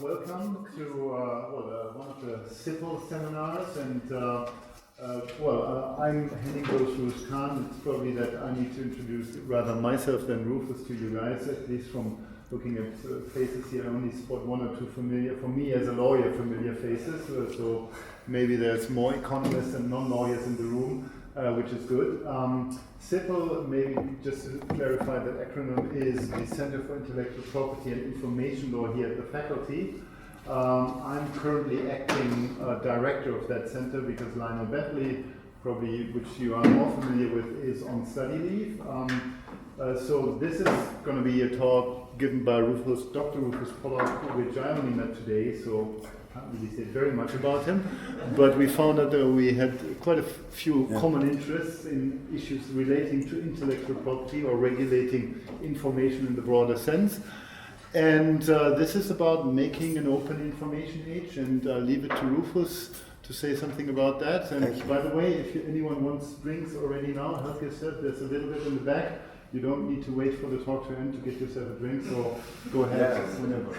Welcome to one of the CIPIL seminars, and I'm handing those to Khan. It's probably that I need to introduce rather myself than Rufus to you guys, at least from looking at faces here. I only spot one or two familiar, for me as a lawyer, familiar faces, so maybe there's more economists and non-lawyers in the room, which is good. CIPIL, maybe just to clarify, that acronym is the Center for Intellectual Property and Information Law here at the faculty. I'm currently acting director of that center because Lionel Bentley, probably which you are more familiar with, is on study leave. So this is going to be a talk given by Dr. Rufus Pollock, which I only met today, so I can't really say very much about him. But we found out that we had quite a few common interests in issues relating to intellectual property or regulating information in the broader sense. And this is about making an open information age, and leave it to Rufus to say something about that. And by the way, if anyone wants drinks already now, help yourself. There's a little bit in the back. You don't need to wait for the talk to end to get yourself a drink, so go ahead.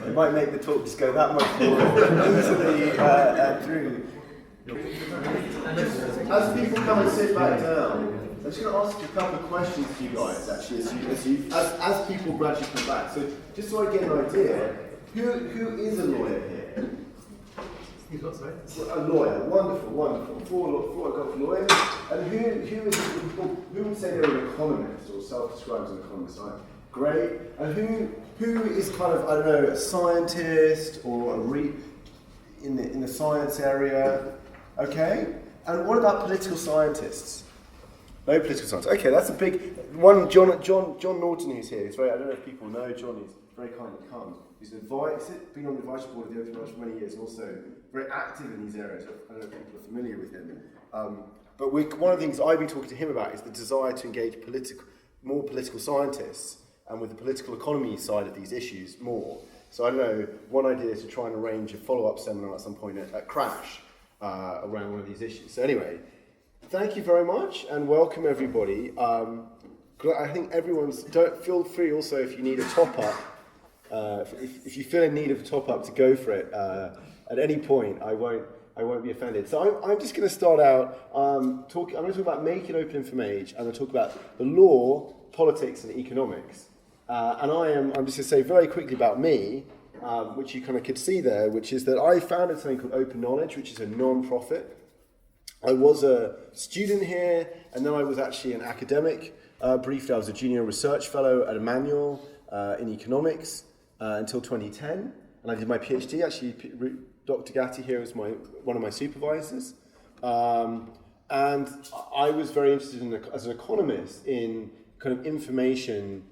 It might make the talk just go that much more easily through. As people come and sit back down, I'm just going to ask a couple of questions to you guys, actually, as people gradually come back. So, just so I get an idea, who is a lawyer here? He's what, sorry? A lawyer, wonderful. Four lawyers. And who would say they're an economist or self-describes an economist? Great. And who is kind of, I don't know, a scientist or in the science area? Okay. And what about political scientists? No political science. Okay, that's a big one. John Norton, who's here. I don't know if people know John. He's very kindly come. He's been on the advisory board of the Open Knowledge for many years, and also very active in these areas. I don't know if people are familiar with him. But one of the things I've been talking to him about is the desire to engage more political scientists and with the political economy side of these issues more. So I don't know. One idea is to try and arrange a follow-up seminar at some point at Crash around one of these issues. So anyway. Thank you very much, and welcome everybody. I think don't feel free also if you need a top-up, if you feel in need of a top-up, to go for it at any point. I won't be offended. So I'm just going to start out, I'm going to talk about making open information, and I'm going to talk about the law, politics, and economics. And I'm just going to say very quickly about me, which you kind of could see there, which is that I founded something called Open Knowledge, which is a non-profit. I was a student here, and then I was actually an academic. Briefly, I was a junior research fellow at Emmanuel in economics until 2010, and I did my PhD. Actually, Dr. Gatti here was one of my supervisors, and I was very interested as an economist in kind of information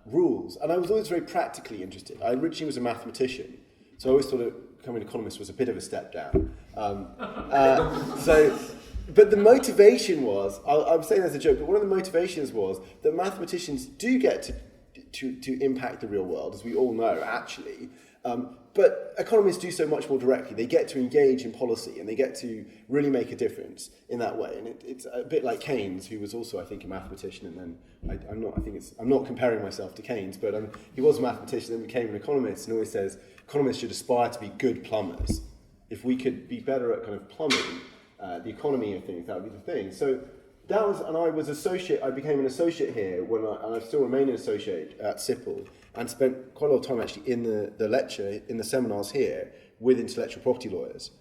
rules, and I was always very practically interested. I originally was a mathematician, so I always thought that becoming an economist was a bit of a step down. But the motivation was, I'm saying as a joke, but one of the motivations was that mathematicians do get to impact the real world, as we all know, actually. But economists do so much more directly. They get to engage in policy, and they get to really make a difference in that way. And it's a bit like Keynes, who was also, I think, a mathematician, and then I'm not comparing myself to Keynes, but he was a mathematician and became an economist, and always says economists should aspire to be good plumbers. If we could be better at kind of plumbing the economy and things, that would be the thing. So that was, and I became an associate here and I still remain an associate at CIPIL, and spent quite a lot of time actually in the lecture, in the seminars here with intellectual property lawyers.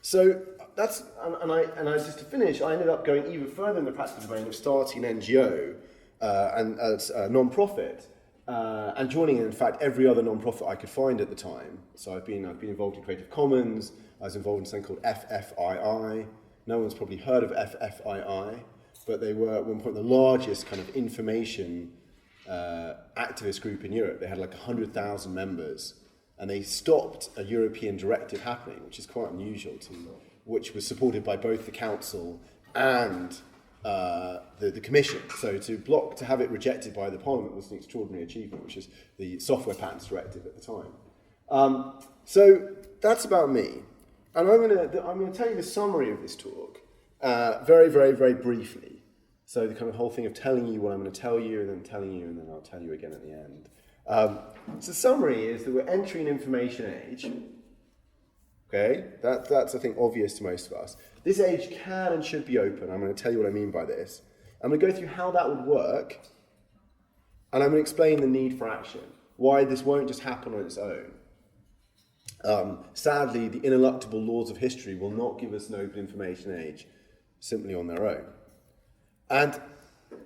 So that's, and I just to finish, I ended up going even further in the practical domain of starting an NGO and as a non-profit. And joining, in fact, every other non-profit I could find at the time. So I've been involved in Creative Commons. I was involved in something called FFII. No one's probably heard of FFII, but they were at one point the largest kind of information activist group in Europe. They had like 100,000 members, and they stopped a European directive happening, which is quite unusual, which was supported by both the Council and the Commission. So to have it rejected by the Parliament was an extraordinary achievement, which is the Software Patents Directive at the time. So that's about me, and I'm going to tell you the summary of this talk very, very, very briefly. So the kind of whole thing of telling you what I'm going to tell you, and then telling you, and then I'll tell you again at the end. So summary is that we're entering an information age. Okay, that's I think obvious to most of us. This age can and should be open. I'm going to tell you what I mean by this. I'm going to go through how that would work, and I'm going to explain the need for action, why this won't just happen on its own. Sadly, the ineluctable laws of history will not give us an open information age simply on their own. And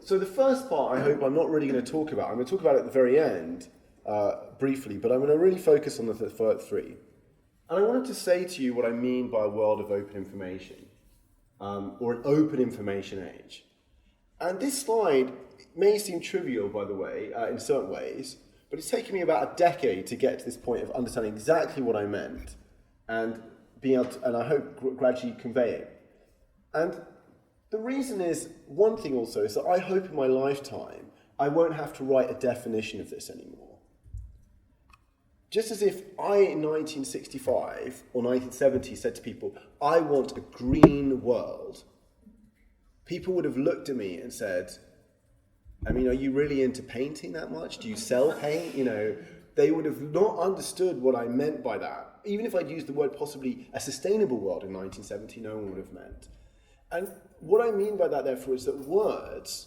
so the first part, I hope I'm not really going to talk about. I'm going to talk about it at the very end, briefly, but I'm going to really focus on the first three. And I wanted to say to you what I mean by a world of open information, or an open information age. And this slide may seem trivial, by the way, in certain ways, but it's taken me about a decade to get to this point of understanding exactly what I meant and being able to, and I hope gradually convey it. And the reason is, one thing also, is that I hope in my lifetime I won't have to write a definition of this anymore. Just as if I, in 1965 or 1970, said to people, I want a green world, people would have looked at me and said, I mean, are you really into painting that much? Do you sell paint? You know, they would have not understood what I meant by that. Even if I'd used the word possibly a sustainable world in 1970, no one would have meant. And what I mean by that, therefore, is that words,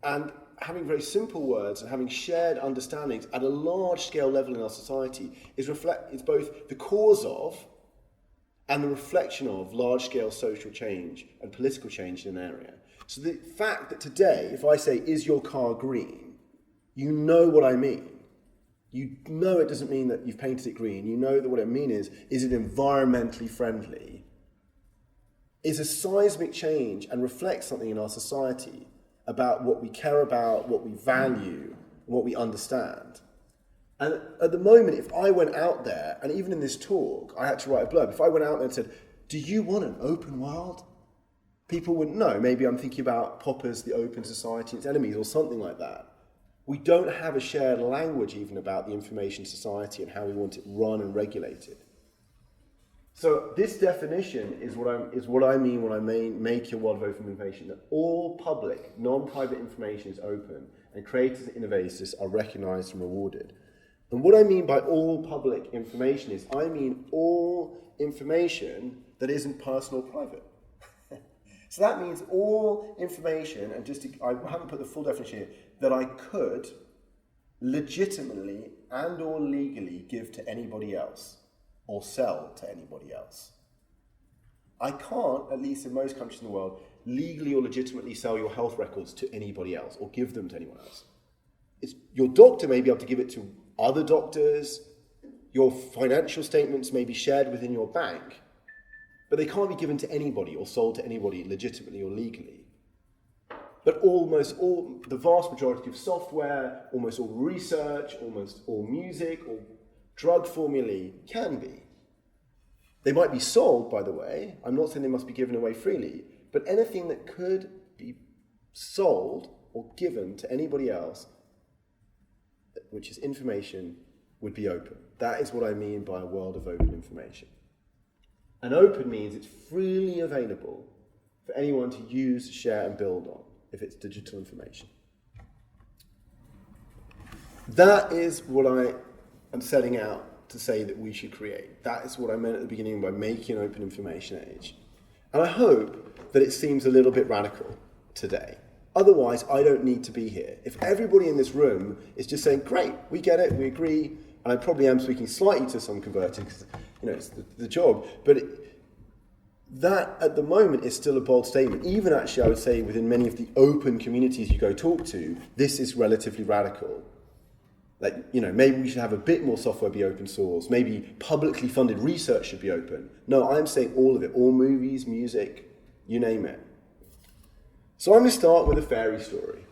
and having very simple words and having shared understandings at a large-scale level in our society is both the cause of and the reflection of large-scale social change and political change in an area. So the fact that today, if I say, is your car green, you know what I mean. You know it doesn't mean that you've painted it green. You know that what I mean is it environmentally friendly? Is a seismic change and reflects something in our society about what we care about, what we value, what we understand. And at the moment, if I went out there, and even in this talk, I had to write a blurb, if I went out there and said, do you want an open world? People wouldn't know. Maybe I'm thinking about Popper's The Open Society and Its Enemies or something like that. We don't have a shared language even about the information society and how we want it run and regulated. So this definition is what I mean when I make your world of open information, that all public, non-private information is open and creators and innovators are recognized and rewarded. And what I mean by all public information is, I mean all information that isn't personal or private. So that means all information, and I haven't put the full definition here, that I could legitimately and or legally give to anybody else or sell to anybody else. I can't, at least in most countries in the world, legally or legitimately sell your health records to anybody else or give them to anyone else. Your doctor may be able to give it to other doctors, your financial statements may be shared within your bank, but they can't be given to anybody or sold to anybody legitimately or legally. But the vast majority of software, almost all research, almost all music, or drug formulae can be. They might be sold, by the way. I'm not saying they must be given away freely, but anything that could be sold or given to anybody else, which is information, would be open. That is what I mean by a world of open information. And open means it's freely available for anyone to use, share, and build on, if it's digital information. That is what I am setting out to say that we should create. That is what I meant at the beginning by making an open information age. And I hope that it seems a little bit radical today. Otherwise, I don't need to be here. If everybody in this room is just saying, great, we get it, we agree, and I probably am speaking slightly to some converted, because it's the job, but that at the moment is still a bold statement. Even actually, I would say within many of the open communities you go talk to, this is relatively radical. Maybe we should have a bit more software be open source. Maybe publicly funded research should be open. No, I'm saying all of it. All movies, music, you name it. So I'm going to start with a fairy story.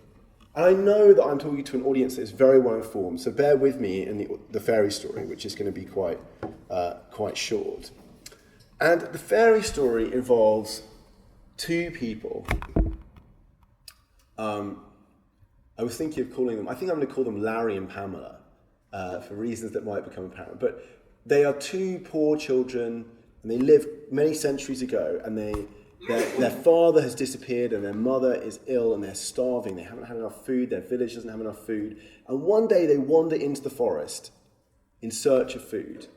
And I know that I'm talking to an audience that is very well informed, so bear with me in the fairy story, which is going to be quite short. And the fairy story involves two people. I was thinking of calling them, I think I'm going to call them Larry and Pamela, for reasons that might become apparent. But they are two poor children, and they lived many centuries ago, and they Their father has disappeared and their mother is ill and they're starving. They haven't had enough food. Their village doesn't have enough food. And one day they wander into the forest in search of food.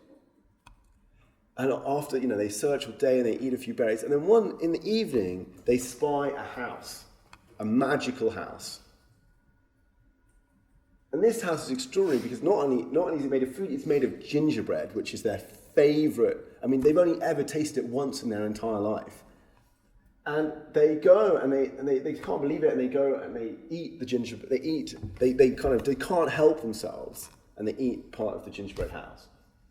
And after, they search all day and they eat a few berries. And then in the evening, they spy a house, a magical house. And this house is extraordinary because not only is it made of food, it's made of gingerbread, which is their favourite. I mean, they've only ever tasted it once in their entire life. And they go and they can't believe it, and they go and they eat the gingerbread. They can't help themselves, and they eat part of the gingerbread house.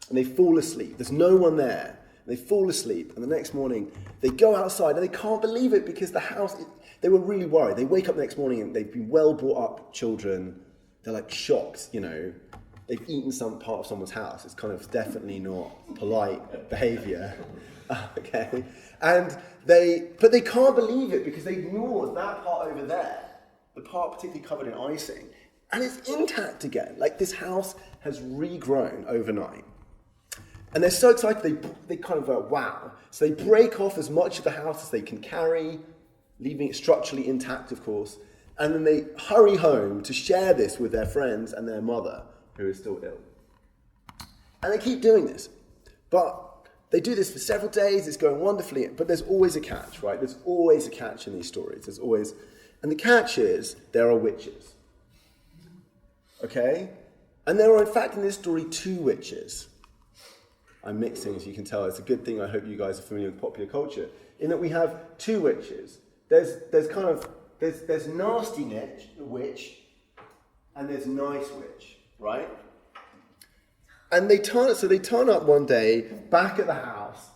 And they fall asleep. There's no one there. And they fall asleep, and the next morning they go outside and they can't believe it because the house. They were really worried. They wake up the next morning and they've been well brought up children. They're like shocked, They've eaten some part of someone's house. It's kind of definitely not polite behaviour. Okay. But they can't believe it because they ignored that part over there, the part particularly covered in icing, and it's intact again. Like this house has regrown overnight. And they're so excited, they kind of wow. So they break off as much of the house as they can carry, leaving it structurally intact, of course. And then they hurry home to share this with their friends and their mother, who is still ill. And they keep doing this. But they do this for several days, it's going wonderfully, but there's always a catch, right? There's always a catch in these stories. And the catch is, there are witches. Okay? And there are, in fact, in this story, 2 witches. I'm mixing, as you can tell. It's a good thing. I hope you guys are familiar with popular culture. In that we have 2 witches. There's nasty witch, and there's nice witch, right? And they turn up one day back at the house,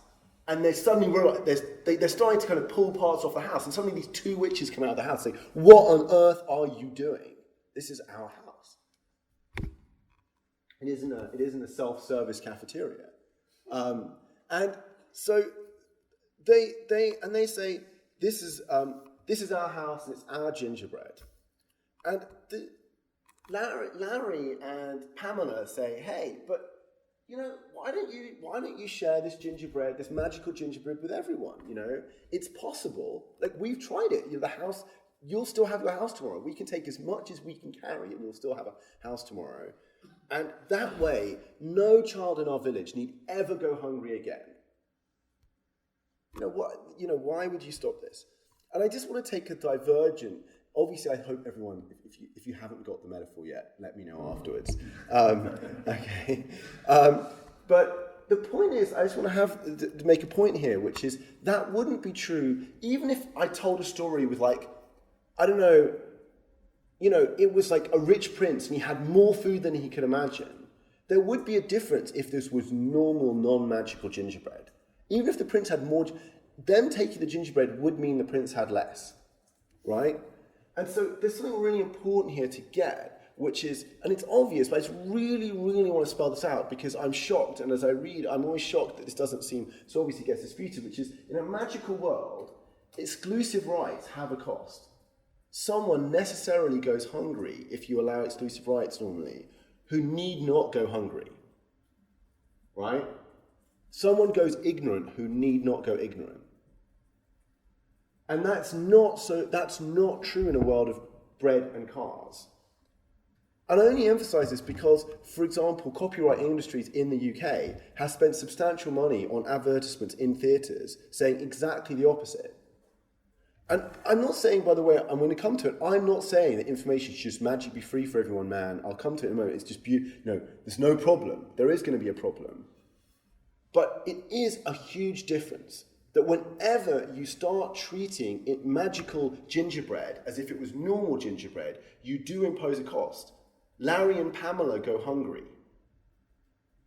and they suddenly realize they're starting to kind of pull parts off the house, and suddenly these 2 witches come out of the house and say, "What on earth are you doing? This is our house. It isn't a self-service cafeteria." And so they say, "This is our house and it's our gingerbread." And Larry and Pamela say, "Hey, but why don't you share this gingerbread, this magical gingerbread, with everyone? It's possible. Like we've tried it. The house, you'll still have your house tomorrow. We can take as much as we can carry, and we'll still have a house tomorrow. And that way, no child in our village need ever go hungry again." Why would you stop this? And I just want to take a divergent. Obviously, I hope everyone, if you haven't got the metaphor yet, let me know afterwards. Okay. But the point is, I just want to make a point here, which is that wouldn't be true even if I told a story with it was like a rich prince and he had more food than he could imagine. There would be a difference if this was normal, non-magical gingerbread. Even if the prince had more, them taking the gingerbread would mean the prince had less, right? And so there's something really important here to get, which is, and it's obvious, but I just really, really want to spell this out because I'm shocked, and as I read, I'm always shocked that this doesn't seem, so obviously gets disputed, which is, in a magical world, exclusive rights have a cost. Someone necessarily goes hungry if you allow exclusive rights normally, who need not go hungry, right? Someone goes ignorant who need not go ignorant. And that's not true in a world of bread and cars. And I only emphasize this because, for example, copyright industries in the UK has spent substantial money on advertisements in theatres saying exactly the opposite. And I'm not saying, by the way, I'm going to come to it, I'm not saying that information should just magically be free for everyone, man. I'll come to it in a moment. It's just no, there's no problem. There is going to be a problem. But it is a huge difference that whenever you start treating it magical gingerbread as if it was normal gingerbread, you do impose a cost. Larry and Pamela go hungry.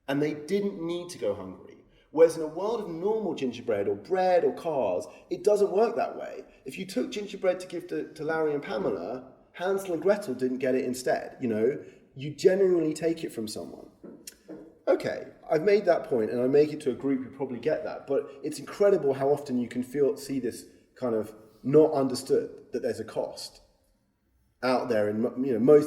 And they didn't need to go hungry. Whereas in a world of normal gingerbread or bread or cars, it doesn't work that way. If you took gingerbread to give to Larry and Pamela, Hansel and Gretel didn't get it instead. You genuinely take it from someone. Okay, I've made that point, and I make it to a group who probably get that, but it's incredible how often you can see this kind of not understood, that there's a cost out there. And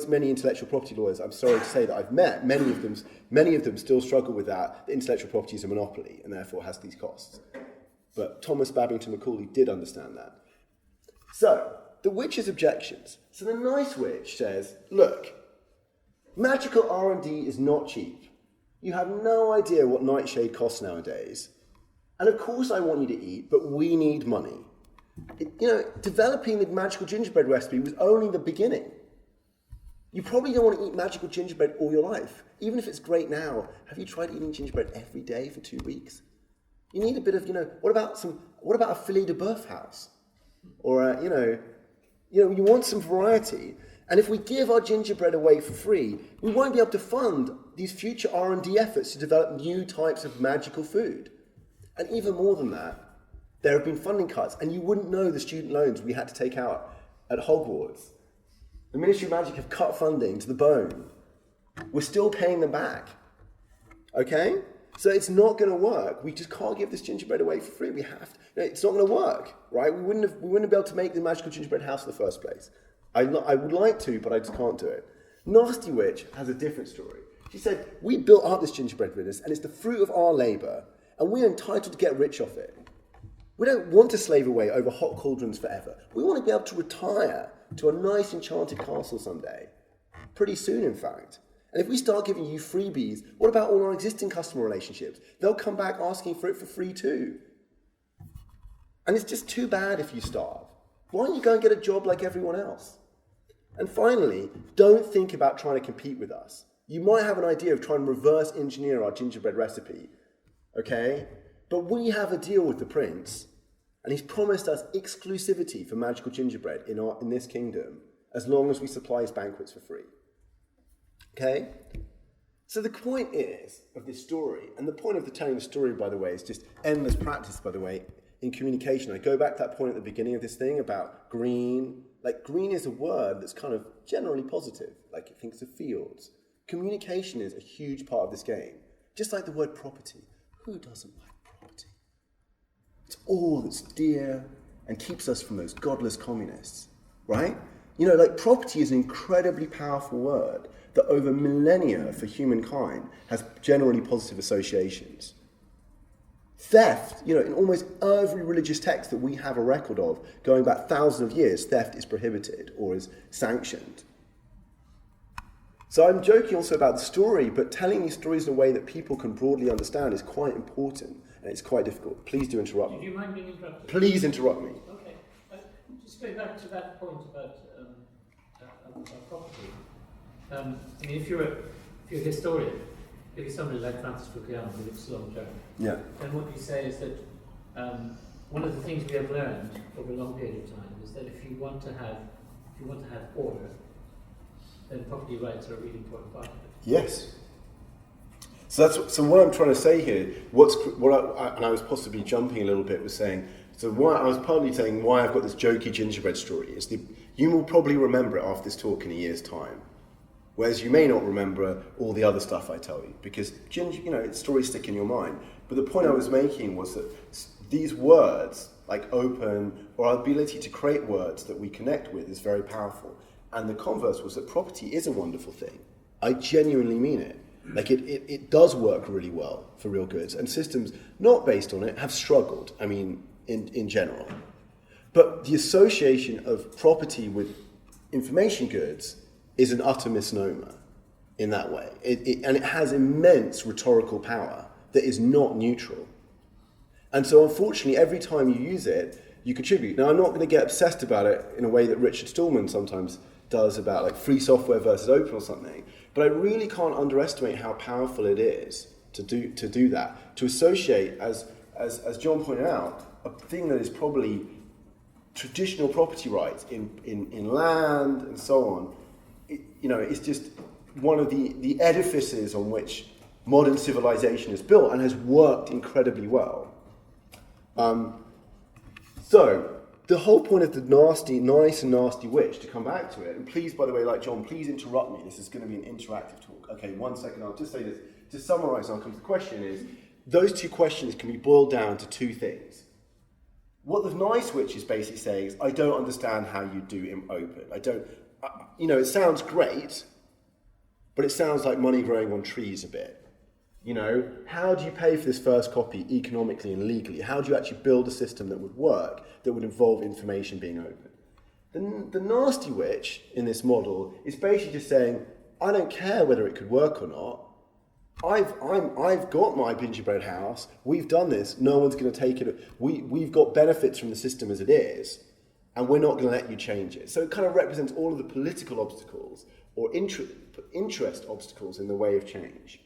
many intellectual property lawyers, I'm sorry to say that I've met, many of them still struggle with that. The intellectual property is a monopoly and therefore has these costs. But Thomas Babington Macaulay did understand that. So, the witch's objections. So the nice witch says, look, magical R&D is not cheap. You have no idea what nightshade costs nowadays. And of course I want you to eat, but we need money. Developing the magical gingerbread recipe was only the beginning. You probably don't want to eat magical gingerbread all your life. Even if it's great now, have you tried eating gingerbread every day for 2 weeks? You need a bit of, what about a filet de boeuf house? Or, you want some variety. And if we give our gingerbread away for free, we won't be able to fund these future R&D efforts to develop new types of magical food. And even more than that, there have been funding cuts, and you wouldn't know the student loans we had to take out at Hogwarts. The Ministry of Magic have cut funding to the bone. We're still paying them back. Okay? So it's not going to work. We just can't give this gingerbread away for free. We have to. It's not going to work, right? We wouldn't have been able to make the magical gingerbread house in the first place. I would like to, but I just can't do it. Nasty Witch has a different story. She said, we built up this gingerbread business, and it's the fruit of our labour, and we're entitled to get rich off it. We don't want to slave away over hot cauldrons forever. We want to be able to retire to a nice enchanted castle someday. Pretty soon, in fact. And if we start giving you freebies, what about all our existing customer relationships? They'll come back asking for it for free too. And it's just too bad if you starve. Why don't you go and get a job like everyone else? And finally, don't think about trying to compete with us. You might have an idea of trying to reverse engineer our gingerbread recipe, okay? But we have a deal with the prince, and he's promised us exclusivity for magical gingerbread in this kingdom, as long as we supply his banquets for free. Okay? So the point is of this story, and the point of the telling the story, by the way, is just endless practice, by the way, in communication. I go back to that point at the beginning of this thing about green. Like, green is a word that's kind of generally positive, like it thinks of fields. Communication is a huge part of this game. Just like the word property. Who doesn't like property? It's all that's dear and keeps us from those godless communists, right? Property is an incredibly powerful word that over millennia for humankind has generally positive associations. Theft, in almost every religious text that we have a record of, going back thousands of years, theft is prohibited or is sanctioned. So I'm joking also about the story, but telling these stories in a way that people can broadly understand is quite important, and it's quite difficult. Please do interrupt me. Do you mind being interrupted? Please interrupt me. Okay. Just going back to that point about property. If you're a historian, if you're somebody like Francis Fukuyama who looks long term, then what you say is that one of the things we have learned over a long period of time is that if you want to have order, then property rights are a really important part of it. Yes. So what I'm trying to say here, and I was possibly jumping a little bit, was saying, I was partly saying why I've got this jokey gingerbread story is you will probably remember it after this talk in a year's time, whereas you may not remember all the other stuff I tell you, because stories stick in your mind. But the point I was making was that these words, like open, or our ability to create words that we connect with, is very powerful. And the converse was that property is a wonderful thing. I genuinely mean it. Like it does work really well for real goods, and systems not based on it have struggled, in general. But the association of property with information goods is an utter misnomer in that way. And it has immense rhetorical power that is not neutral. And so unfortunately, every time you use it, you contribute. Now, I'm not going to get obsessed about it in a way that Richard Stallman sometimes does about like free software versus open or something. But I really can't underestimate how powerful it is to do that, to associate, as John pointed out, a thing that is probably traditional property rights in land and so on. It's just one of the edifices on which modern civilization is built and has worked incredibly well. So the whole point of the nice and nasty witch, to come back to it, and please, by the way, like John, please interrupt me. This is going to be an interactive talk. Okay, 1 second, I'll just say this. To summarize, and I'll come to the question is, those two questions can be boiled down to two things. What the nice witch is basically saying is, I don't understand how you do open. It sounds great, but it sounds like money growing on trees a bit. You know, how do you pay for this first copy economically and legally? How do you actually build a system that would work, that would involve information being open? The nasty witch in this model is basically just saying, I don't care whether it could work or not. I've got my gingerbread house. We've done this. No one's going to take it. We've got benefits from the system as it is, and we're not going to let you change it. So it kind of represents all of the political obstacles or interest obstacles in the way of change.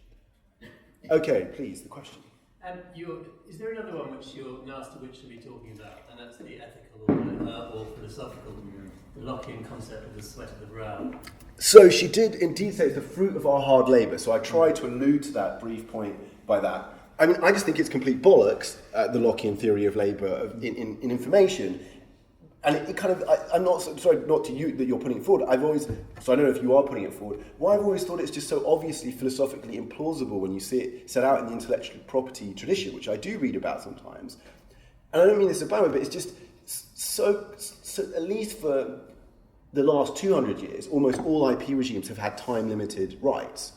Okay, please, the question. Is there another one which your nasty witch should be talking about, and that's the ethical or philosophical, the Lockean concept of the sweat of the brow? So she did indeed say it's the fruit of our hard labour. So I tried to allude to that brief point by that. I mean, I just think it's complete bollocks, the Lockean theory of labour in information. And it kind of, I'm not, sorry, not to you that you're putting it forward. I've always, so I don't know if you are putting it forward, why I've always thought it's just so obviously philosophically implausible when you see it set out in the intellectual property tradition, which I do read about sometimes. And I don't mean this about it, but it's just so at least for the last 200 years, almost all IP regimes have had time-limited rights.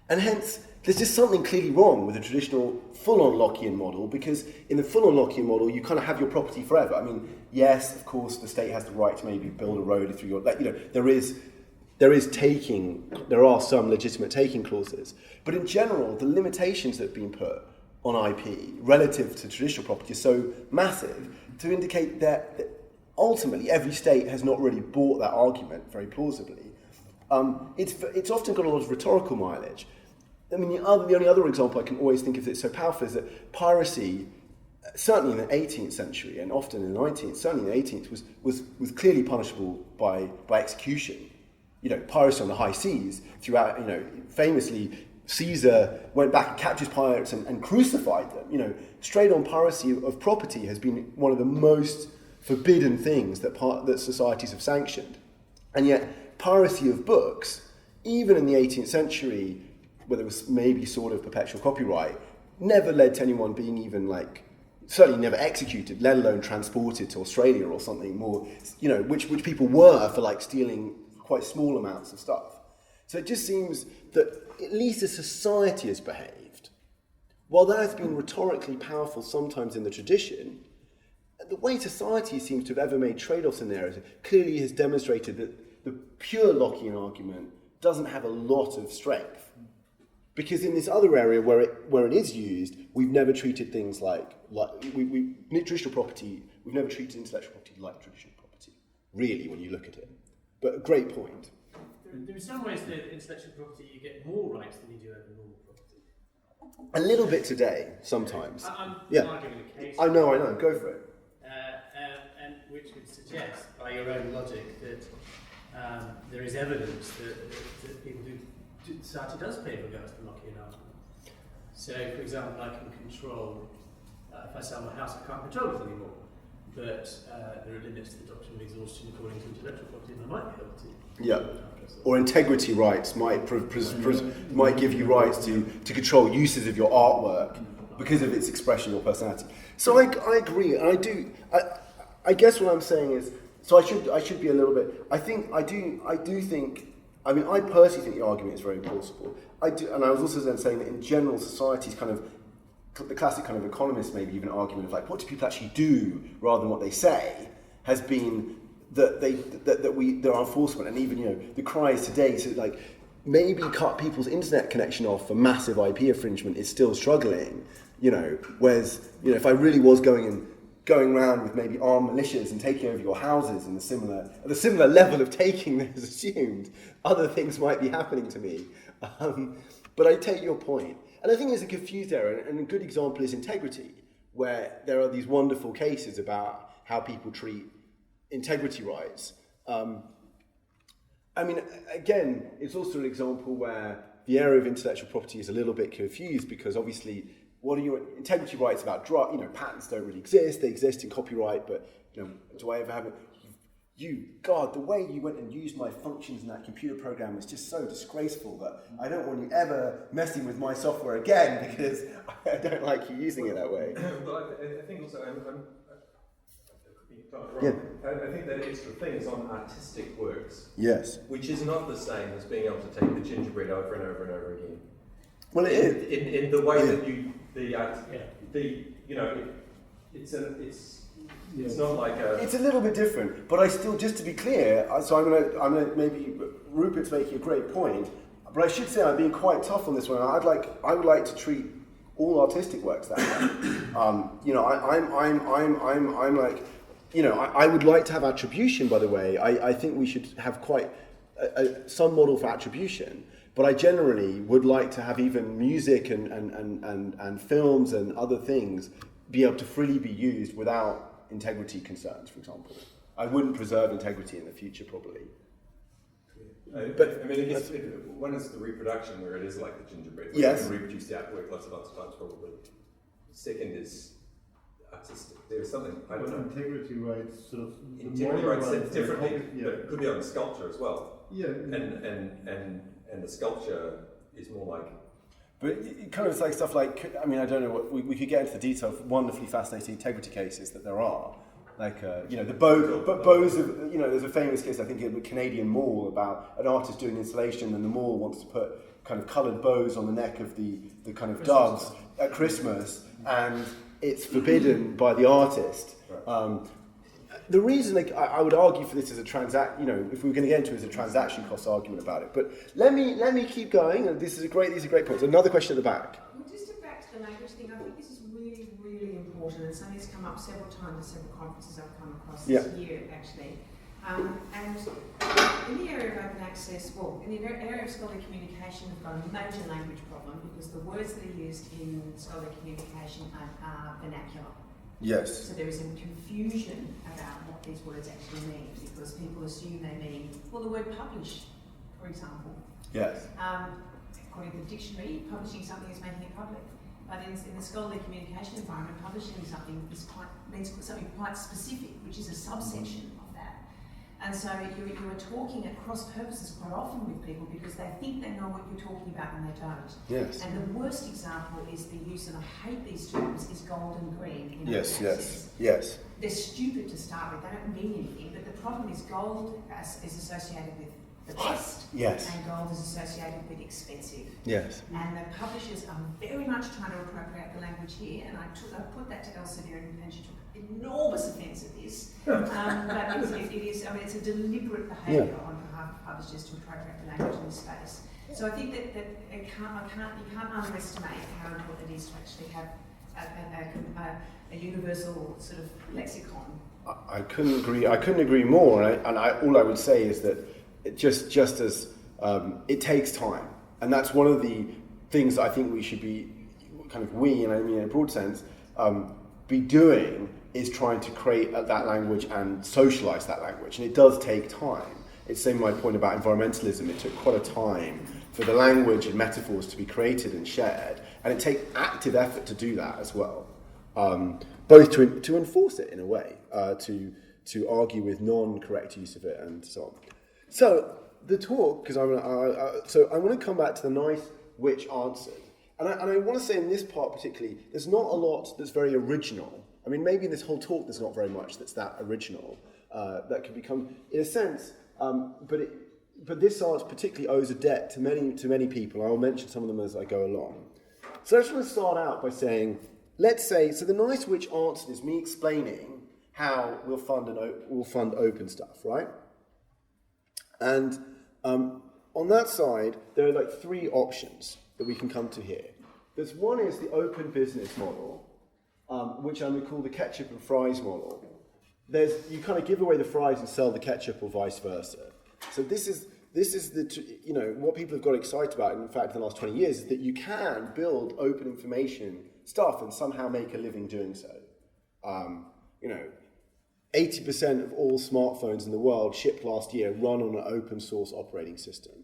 And hence, there's just something clearly wrong with the traditional full-on Lockean model, because in the full-on Lockean model, you kind of have your property forever. I mean, yes, of course, the state has the right to maybe build a road through your, like, you know, there are some legitimate taking clauses, but in general, the limitations that have been put on IP relative to traditional property are so massive to indicate that ultimately every state has not really bought that argument very plausibly. It's often got a lot of rhetorical mileage. I mean, the only other example I can always think of that's so powerful is that piracy, certainly in the 18th century and often in the 19th, certainly in the 18th, was clearly punishable by execution. You know, piracy on the high seas throughout, you know, famously Caesar went back and captured pirates and crucified them. You know, straight-on piracy of property has been one of the most forbidden things that societies have sanctioned. And yet, piracy of books, even in the 18th century, where there was maybe sort of perpetual copyright, never led to anyone being even certainly never executed, let alone transported to Australia or something more, you know, which people were for stealing quite small amounts of stuff. So it just seems that at least as society has behaved, while that has been rhetorically powerful sometimes in the tradition, the way society seems to have ever made trade-offs in there clearly has demonstrated that the pure Lockean argument doesn't have a lot of strength. Because in this other area where it is used, we've never treated things like traditional property, we've never treated intellectual property like traditional property, really, when you look at it. But a great point. There are some ways that intellectual property you get more rights than you do over normal property. A little bit today, sometimes. I'm arguing a case. I know, go for it. And which would suggest, by your own logic, that there is evidence that people do. Society does pay regards to Lockean argument. So, for example, I can control, if I sell my house, I can't control it anymore. But there are limits to the doctrine of exhaustion according to intellectual property, and I might be able to. Yeah. Or integrity rights might give you rights to control uses of your artwork because of its expression or personality. So I agree, and I guess what I'm saying is, so I should be a little bit. I do think. I mean, I personally think the argument is very plausible. I do, and I was also then saying that in general, society's kind of the classic kind of economist, maybe even argument of what do people actually do rather than what they say, has been that there are enforcement, and even the cries today to maybe cut people's internet connection off for massive IP infringement is still struggling. Whereas if I really was going around with maybe armed militias and taking over your houses and the similar level of taking that is assumed, other things might be happening to me. But I take your point. And I think there's a confused area, and a good example is integrity, where there are these wonderful cases about how people treat integrity rights. I mean, again, it's also an example where the area of intellectual property is a little bit confused, because obviously what are your integrity rights about? Patents don't really exist. They exist in copyright, but do I ever have it? God, the way you went and used my functions in that computer program was just so disgraceful that I don't want you ever messing with my software again because I don't like you using it that way. But I think also, I think that extra thing is on artistic works. Yes. Which is not the same as being able to take the gingerbread over and over and over again. Well, it is. In the way that you, it's not like a... It's a little bit different, but I still, just to be clear, so I'm gonna maybe, Rupert's making a great point, but I should say I'm being quite tough on this one. I would like to treat all artistic works that way. You know, I'm like, you know, I would like to have attribution, by the way. I think we should have quite some model for attribution, but I generally would like to have even music and films and other things be able to freely be used without integrity concerns, for example. I wouldn't preserve integrity in the future, probably. But I mean, one is the reproduction, where it is like the gingerbread. Yes. You can reproduce the artwork lots of times, probably. Second is artistic. There's something, I don't know. Integrity rights, sort of. Integrity rights set differently, yeah. but it could be on the sculpture as well. Yeah. And the sculpture is more like. But it kind of like stuff like, I mean, I don't know what, we could get into the detail of wonderfully fascinating integrity cases that there are. Like, you know, the bows of, you know, there's a famous case, I think, in the Canadian Mall about an artist doing installation and the mall wants to put kind of coloured bows on the neck of the kind of doves at Christmas, and it's forbidden by the artist. The reason I would argue for this as a you know, if we were going to get into it as a transaction cost argument about it, but let me keep going, and these are great points. Another question at the back. Well, just to back to the language thing, I think this is really, really important, and something that's come up several times at several conferences I've come across this year, actually. And in the area of open access, well, in the area of scholarly communication, we've got a major language problem because the words that are used in scholarly communication are vernacular. Yes. So there is some confusion about what these words actually mean because people assume they mean, well, the word publish, for example. Yes. According to the dictionary, publishing something is making it public. But in the scholarly communication environment, publishing something means something quite specific, which is a subsection of that. And so you are talking at cross purposes quite often with people because they think they know what you're talking about and they don't. Yes. And the worst example is the use, and I hate these terms, is gold and green. Yes. They're stupid to start with, they don't mean anything, but the problem is gold is associated with the best, yes, and gold is associated with expensive. Yes. And the publishers are very much trying to appropriate the language here, and I put that to Elsevier, and she took enormous offence at this. But it is, I mean, it's a deliberate behaviour on behalf of publishers to appropriate the language in this space. So I think that you can't underestimate how important it is to actually have a universal sort of lexicon. I couldn't agree more. And all I would say is that just as it takes time, and that's one of the things that I think we should be and I mean in a broad sense, be doing is trying to create that language and socialise that language, and it does take time. It's saying my point about environmentalism. It took quite a time for the language and metaphors to be created and shared, and it takes active effort to do that as well, both to enforce it in a way, to argue with non-correct use of it and so on. So the talk, because I want to come back to the nice which answered, and I want to say in this part particularly, there's not a lot that's very original. I mean, maybe in this whole talk there's not very much that's that original that can become, in a sense, but this answer particularly owes a debt to many people. I'll mention some of them as I go along. So I just want to start out by saying, let's say, so the nice which answered is me explaining how we'll fund open stuff, right? And on that side, there are like three options that we can come to here. There's one is the open business model, which I'm going to call the ketchup and fries model. You kind of give away the fries and sell the ketchup or vice versa. So this is what people have got excited about, in fact, in the last 20 years, is that you can build open information stuff and somehow make a living doing so. 80% of all smartphones in the world shipped last year run on an open source operating system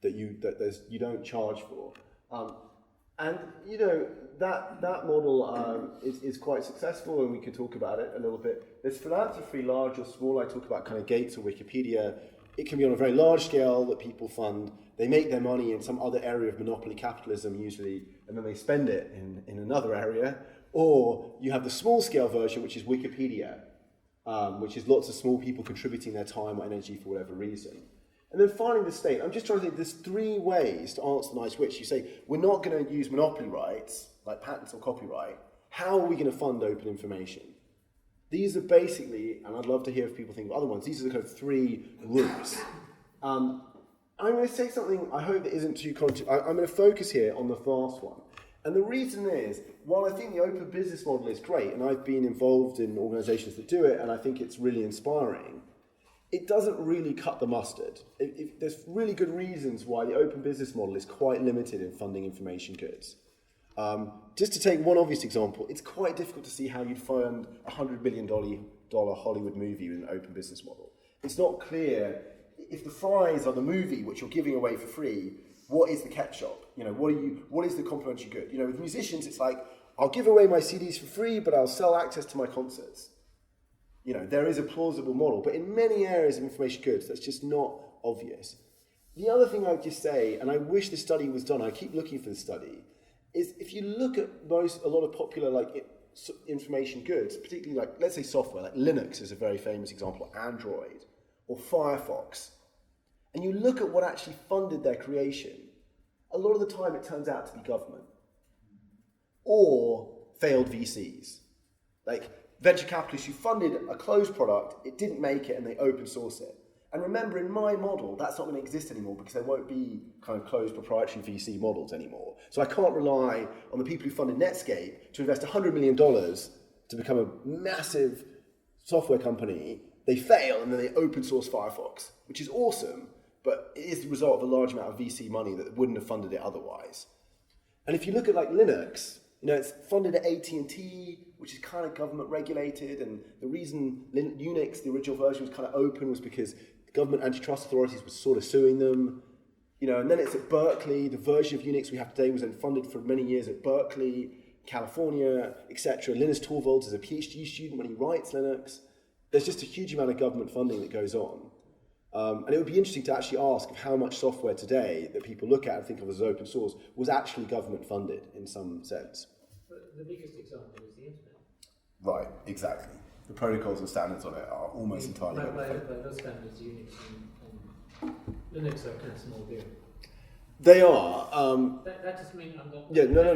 that you don't charge for. And that model is quite successful, and we could talk about it a little bit. There's philanthropy, large or small. I talk about kind of Gates or Wikipedia. It can be on a very large scale that people fund. They make their money in some other area of monopoly capitalism usually, and then they spend it in another area. Or you have the small scale version, which is Wikipedia, which is lots of small people contributing their time or energy for whatever reason. And then finally the state. I'm just trying to think, there's three ways to answer the nice which. You say, we're not going to use monopoly rights, like patents or copyright. How are we going to fund open information? These are basically, and I'd love to hear if people think of other ones, these are the kind of three routes. I'm going to say something I hope that isn't too controversial. I'm going to focus here on the last one. And the reason is, while I think the open business model is great, and I've been involved in organisations that do it, and I think it's really inspiring, it doesn't really cut the mustard. There's really good reasons why the open business model is quite limited in funding information goods. Just to take one obvious example, it's quite difficult to see how you'd fund a $100 million Hollywood movie with an open business model. It's not clear if the fries are the movie which you're giving away for free. What is the ketchup? What is the complimentary good? With musicians, it's like, I'll give away my CDs for free, but I'll sell access to my concerts. There is a plausible model, but in many areas of information goods, that's just not obvious. The other thing I would just say, and I wish this study was done, I keep looking for the study, is if you look at a lot of popular information goods, particularly let's say software, like Linux is a very famous example, Android, or Firefox, and you look at what actually funded their creation, a lot of the time it turns out to be government or failed VCs. Like venture capitalists who funded a closed product, it didn't make it, and they open source it. And remember, in my model, that's not going to exist anymore because there won't be kind of closed proprietary VC models anymore. So I can't rely on the people who funded Netscape to invest $100 million to become a massive software company. They fail, and then they open source Firefox, which is awesome, but it is the result of a large amount of VC money that wouldn't have funded it otherwise. And if you look at Linux, it's funded at AT&T, which is kind of government regulated, and the reason Unix, the original version, was kind of open was because government antitrust authorities were sort of suing them. And then it's at Berkeley. The version of Unix we have today was then funded for many years at Berkeley, California, etc. Linus Torvalds is a PhD student when he writes Linux. There's just a huge amount of government funding that goes on. And it would be interesting to actually ask how much software today that people look at and think of as open source was actually government funded in some sense. But the biggest example is the internet. Right, exactly. The protocols and standards on it are almost entirely by those standards, Unix and Linux are kind of small beer. They are. That just means I'm not. Yeah, no,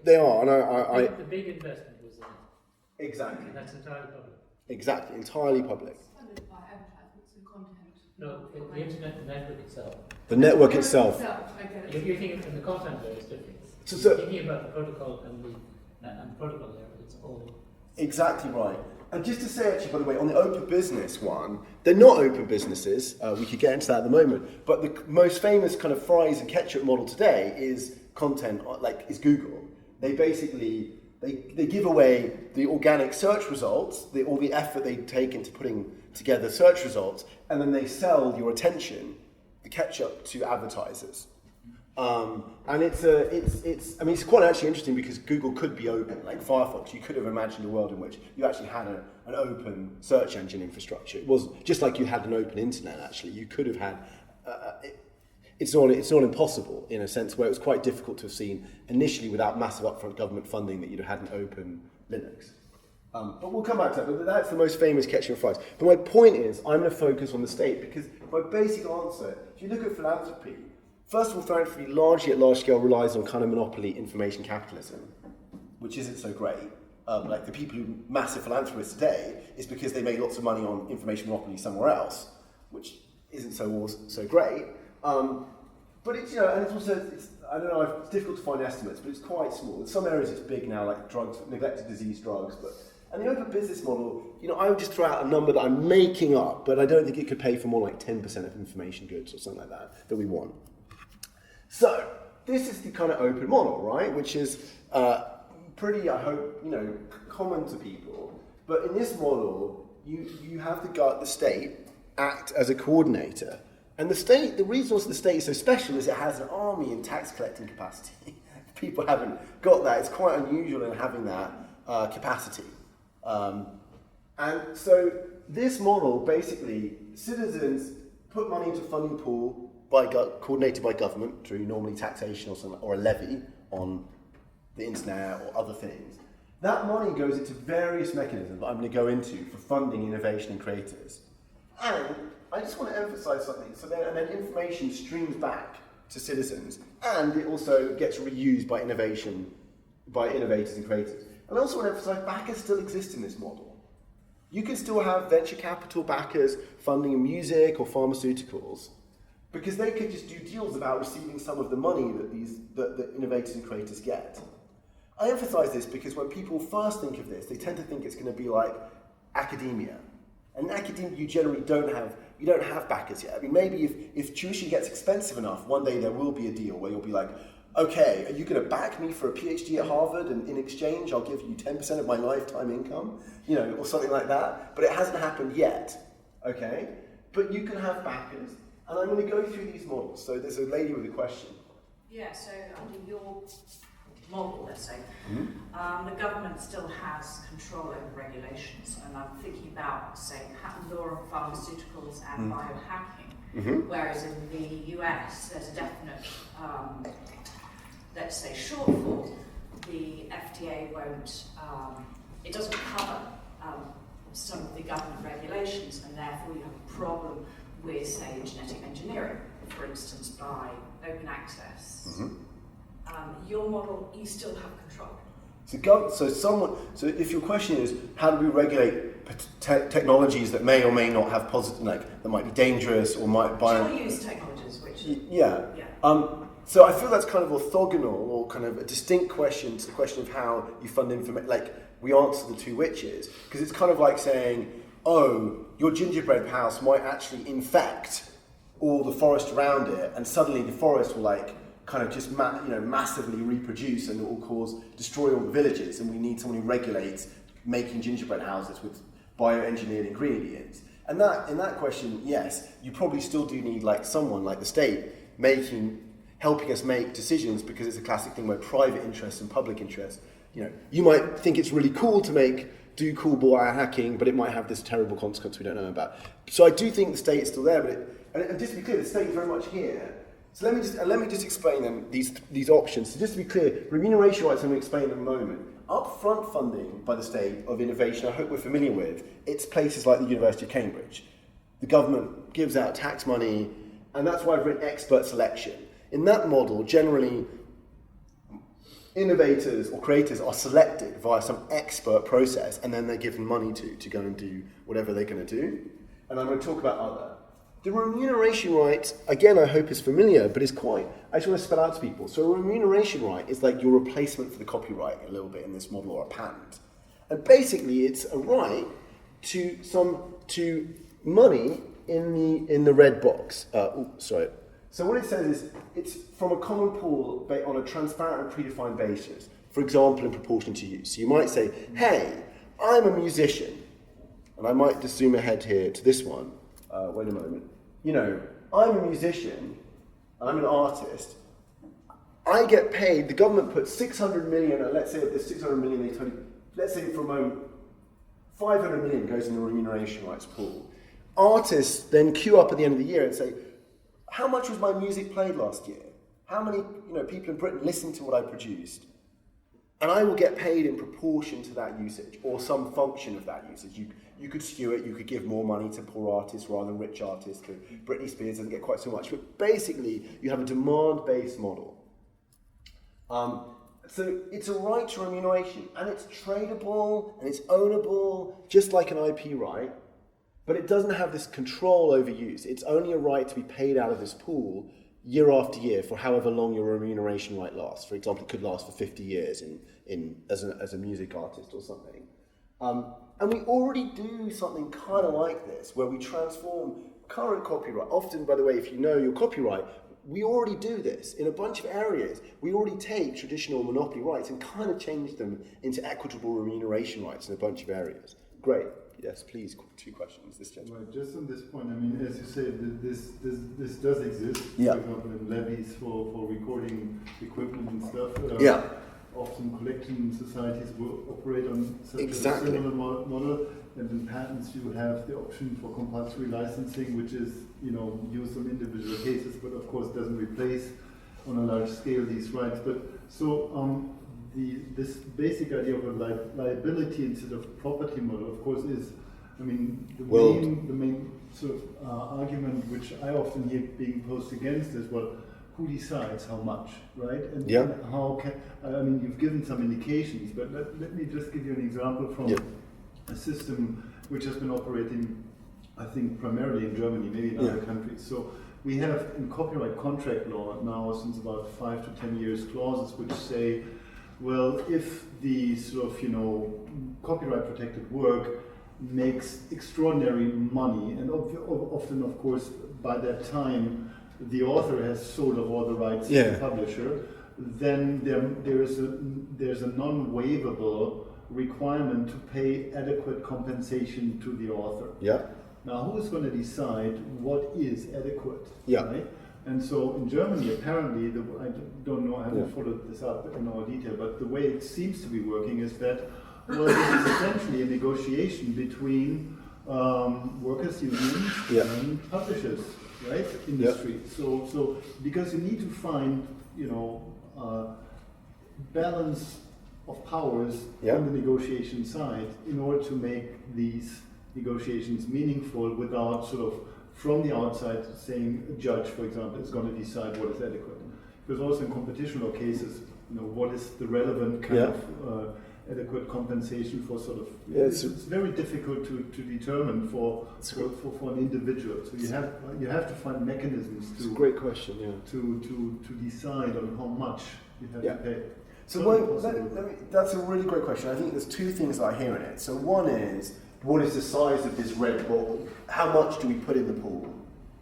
they are, and the big investment was in it. Exactly. And that's entirely public. Exactly, entirely public. It's funded by advertisements and content. No, the internet, the network itself. The network itself. I get it. You're thinking, and the content there is different. So, You're thinking about the protocol and the protocol there, but it's all. Exactly right. And just to say, actually, by the way, on the open business one, they're not open businesses. We could get into that at the moment. But the most famous kind of fries and ketchup model today is content, is Google. They basically, they give away the organic search results, all the effort they take into putting together search results, and then they sell your attention, the ketchup, to advertisers. And it's quite actually interesting because Google could be open, like Firefox. You could have imagined a world in which you actually had an open search engine infrastructure. It was just like you had an open internet. Actually, you could have had. It's not impossible in a sense where it was quite difficult to have seen initially without massive upfront government funding that you'd have had an open Linux. But we'll come back to that. But that's the most famous ketchup and fries. But my point is, I'm going to focus on the state because my basic answer, if you look at philanthropy. First of all, philanthropy largely at large scale relies on kind of monopoly information capitalism, which isn't so great. Like the people who are massive philanthropists today is because they made lots of money on information monopoly somewhere else, which isn't so great. But it's, and it's also, I don't know, it's difficult to find estimates, but it's quite small. In some areas it's big now, like drugs, neglected disease drugs, and the open business model, I would just throw out a number that I'm making up, but I don't think it could pay for more like 10% of information goods or something like that we want. So, this is the kind of open model, right? Which is pretty, I hope, common to people. But in this model, you have the state act as a coordinator. And the reason also the state is so special is it has an army and tax collecting capacity. People haven't got that. It's quite unusual in having that capacity. And so this model, basically, citizens put money into a funding pool coordinated by government through normally taxation or a levy on the internet or other things. That money goes into various mechanisms that I'm going to go into for funding innovation and creators. And I just want to emphasize something. So then information streams back to citizens, and it also gets reused by innovators and creators. And I also want to emphasize backers still exist in this model. You can still have venture capital backers funding music or pharmaceuticals, because they could just do deals about receiving some of the money that the innovators and creators get. I emphasize this because when people first think of this, they tend to think it's going to be like academia. And in academia, you generally don't have backers yet. I mean, maybe if tuition gets expensive enough, one day there will be a deal where you'll be like, okay, are you going to back me for a PhD at Harvard, and in exchange I'll give you 10% of my lifetime income, or something like that. But it hasn't happened yet, okay? But you can have backers, and I'm going to go through these models. So there's a lady with a question. Yeah, so under your model, let's say, the government still has control over regulations, and I'm thinking about, say, patent law on pharmaceuticals and biohacking, whereas in the US there's a definite, let's say, shortfall. The FDA won't, it doesn't cover some of the government regulations, and therefore you have a problem with, say, genetic engineering, for instance, by open access. Your model, you still have control. So if your question is, how do we regulate technologies that may or may not have positive, that might be dangerous or might Dual use technologies, which so I feel that's kind of orthogonal or kind of a distinct question to the question of how you fund information. We answer the two witches, because it's kind of like saying, oh, your gingerbread house might actually infect all the forest around it, and suddenly the forest will kind of just massively reproduce, and it will destroy all the villages, and we need someone who regulates making gingerbread houses with bioengineered ingredients. And in that question, yes, you probably still do need someone like the state helping us make decisions, because it's a classic thing where private interest and public interest, you might think it's really cool to do cool biohacking, but it might have this terrible consequence we don't know about. So I do think the state is still there, and just to be clear, the state is very much here. So let me just explain them, these options. So just to be clear, remuneration rights, I'm going to explain in a moment. Upfront funding by the state of innovation, I hope we're familiar with, it's places like the University of Cambridge. The government gives out tax money, and that's why I've written expert selection. In that model, generally, innovators or creators are selected via some expert process, and then they're given money to go and do whatever they're going to do. And I'm going to talk about other. The remuneration right, again, I hope is familiar, but I just want to spell out to people. So a remuneration right is like your replacement for the copyright a little bit in this model, or a patent. And basically it's a right to money in the red box. So what it says is, it's from a common pool on a transparent and predefined basis, for example, in proportion to use. So you might say, hey, I'm a musician, and I might just zoom ahead here to this one. Wait a moment. I'm a musician, I'm an artist, I get paid, the government puts 600 million, and let's say if there's 600 million, let's say for a moment, 500 million goes in the remuneration rights pool. Artists then queue up at the end of the year and say, how much was my music played last year? How many people in Britain listened to what I produced? And I will get paid in proportion to that usage, or some function of that usage. You could skew it, you could give more money to poor artists rather than rich artists, because Britney Spears doesn't get quite so much. But basically, you have a demand-based model. So it's a right to remuneration, and it's tradable, and it's ownable, just like an IP right, but it doesn't have this control over use. It's only a right to be paid out of this pool year after year for however long your remuneration right lasts. For example, it could last for 50 years as a music artist or something. And we already do something kind of like this, where we transform current copyright. Often, by the way, if you know your copyright, we already do this in a bunch of areas. We already take traditional monopoly rights and kind of change them into equitable remuneration rights in a bunch of areas. Great. Yes, please, 2 questions. This gentleman. Right, just on this point, as you say, this does exist. Yeah. For example, in levies for recording equipment and stuff. Often collection societies will operate on such a similar model, and in patents you have the option for compulsory licensing, which is used on individual cases, but of course doesn't replace on a large scale these rights. But so this basic idea of a liability instead of property model, of course, is the main sort of argument which I often hear being posed against is, well, who decides how much, right? And how can, I mean, you've given some indications, but let me just give you an example from a system which has been operating, I think, primarily in Germany, maybe in other countries. So we have in copyright contract law now since about 5 to 10 years clauses which say, well, if the sort of, copyright protected work makes extraordinary money, and often, of course, by that time, the author has sold off all the rights to the publisher, then there's a non-waivable requirement to pay adequate compensation to the author. Now, who's going to decide what is adequate? Right? And so in Germany, apparently, I don't know, I haven't followed this up in all detail, but the way it seems to be working is that, well, this is essentially a negotiation between workers' unions and publishers, right? Industry. So because you need to find, balance of powers on the negotiation side in order to make these negotiations meaningful without sort of from the outside saying a judge, for example, is going to decide what is adequate. Because also in competition law cases, what is the relevant kind of adequate compensation for sort of, it's very difficult to determine for an individual. So you have to find mechanisms to, it's a great question, to decide on how much you have to pay. So that's a really great question. I think there's two things that I hear in it. So one is, what is the size of this red ball? How much do we put in the pool?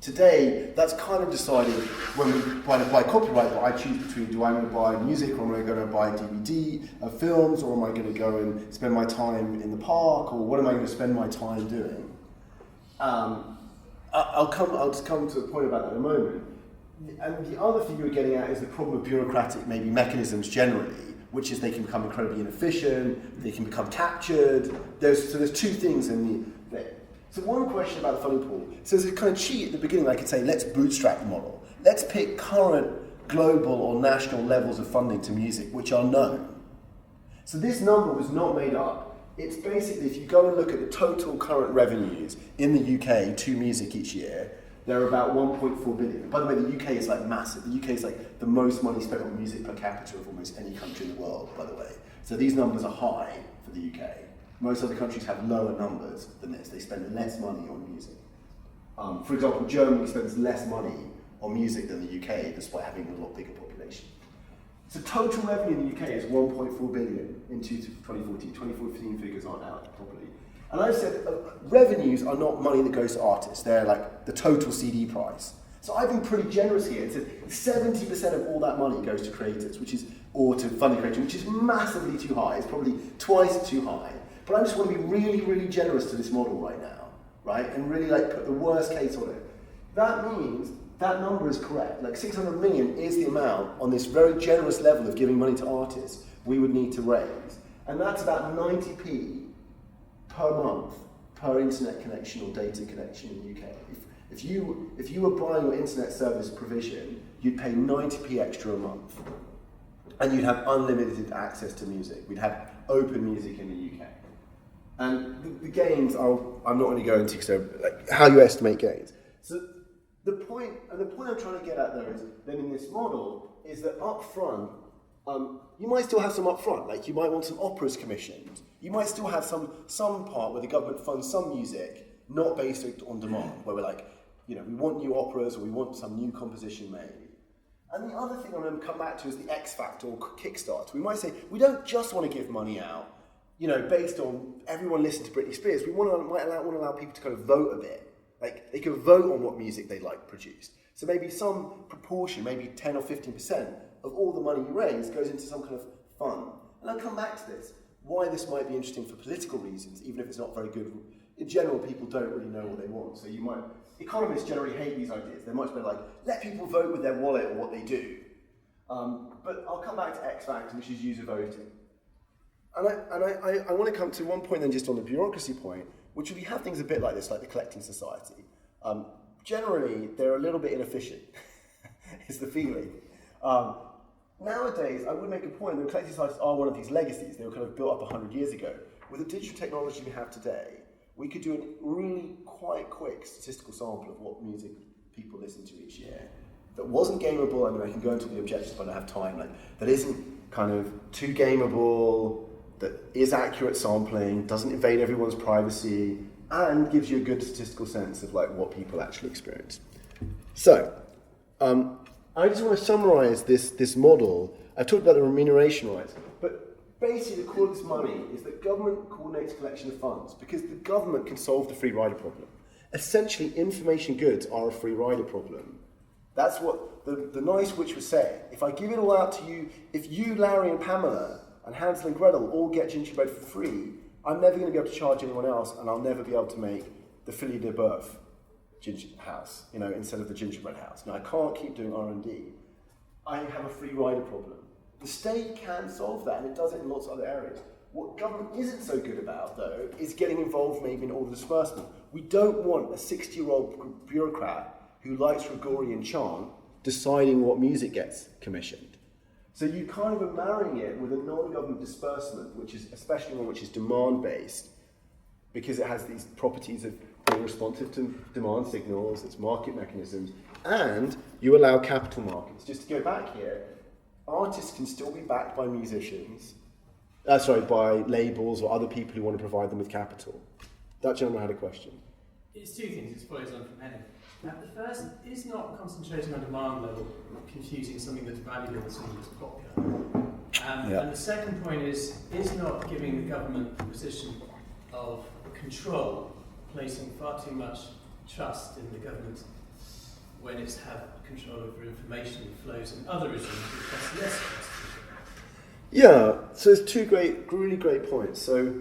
Today, that's kind of decided when we buy copyright, that I choose between, do I want to buy music, or am I going to buy DVD of films, or am I going to go and spend my time in the park, or what am I going to spend my time doing? I'll just come to a point about that in a moment. And the other thing you were getting at is the problem of bureaucratic maybe mechanisms generally, which is they can become incredibly inefficient, they can become captured. There's two things in the. So one question about the funding pool. So as a kind of cheat at the beginning, I could say, let's bootstrap the model. Let's pick current global or national levels of funding to music, which are known. So this number was not made up. It's basically, if you go and look at the total current revenues in the UK to music each year, they're about 1.4 billion. By the way, the UK is like massive. The UK is like the most money spent on music per capita of almost any country in the world, by the way. So these numbers are high for the UK. Most other countries have lower numbers than this. They spend less money on music. For example, Germany spends less money on music than the UK, despite having a lot bigger population. So total revenue in the UK is 1.4 billion in 2014. 2014 figures aren't out properly. And I've said revenues are not money that goes to artists. They're like the total CD price. So I've been pretty generous here. It's 70% of all that money goes to creators, or to funding creators, which is massively too high. It's probably twice too high. But I just want to be really, really generous to this model right now, right? And really put the worst case on it. That means that number is correct. 600 million is the amount on this very generous level of giving money to artists we would need to raise. And that's about 90p per month per internet connection or data connection in the UK. If you were buying your internet service provision, you'd pay 90p extra a month. And you'd have unlimited access to music. We'd have open music in the UK. And the gains I'm not going to go into, so how you estimate gains. So the point I'm trying to get at though is then in this model is that up front, you might still have some up front, you might want some operas commissioned. You might still have some part where the government funds some music, not based on demand, where we're we want new operas or we want some new composition made. And the other thing I'm going to come back to is the X Factor or Kickstarter. We might say, we don't just want to give money out, based on everyone listening to Britney Spears. We might allow people to kind of vote a bit. They can vote on what music they like produced. So maybe some proportion, maybe 10 or 15% of all the money you raise goes into some kind of fund. And I'll come back to this, why this might be interesting for political reasons, even if it's not very good. In general, people don't really know what they want. So economists generally hate these ideas. They're much better let people vote with their wallet or what they do. But I'll come back to X Factor, which is user voting. And I want to come to one point then just on the bureaucracy point, which we have things a bit like this, like the collecting society. Generally, they're a little bit inefficient, is the feeling. Nowadays, I would make a point that collecting societies are one of these legacies. They were kind of built up 100 years ago. With the digital technology we have today, we could do a really quite quick statistical sample of what music people listen to each year that wasn't gameable. I mean, I can go into the objectives, but I don't have time. Like, that isn't kind of too gameable, that is accurate sampling, doesn't invade everyone's privacy, and gives you a good statistical sense of like what people actually experience. So, I just want to summarize this model. I've talked about the remuneration rights, but basically the core of this money is that government coordinates collection of funds because the government can solve the free rider problem. Essentially, information goods are a free rider problem. That's what the nice witch was saying. If I give it all out to you, if you, Larry and Pamela and Hansel and Gretel all get gingerbread for free, I'm never going to be able to charge anyone else, and I'll never be able to make the Philly de Boeuf house, instead of the gingerbread house. Now, I can't keep doing R&D. I have a free rider problem. The state can solve that, and it does it in lots of other areas. What government isn't so good about, though, is getting involved maybe in order disbursement. We don't want a 60-year-old bureaucrat who likes Gregorian chant deciding what music gets commissioned. So you kind of are marrying it with a non-government disbursement, which is especially one which is demand-based, because it has these properties of being responsive to demand signals, its market mechanisms, and you allow capital markets. Just to go back here, artists can still be backed by musicians, by labels or other people who want to provide them with capital. That gentleman had a question. It's two things, it follows on from Henning. The first is not concentrating on demand level, confusing something that's valuable with something that's popular. And the second point is not giving the government the position of control, placing far too much trust in the government when it's had control over information flows and other regimes which has less trust. Yeah, so there's two really great points. So,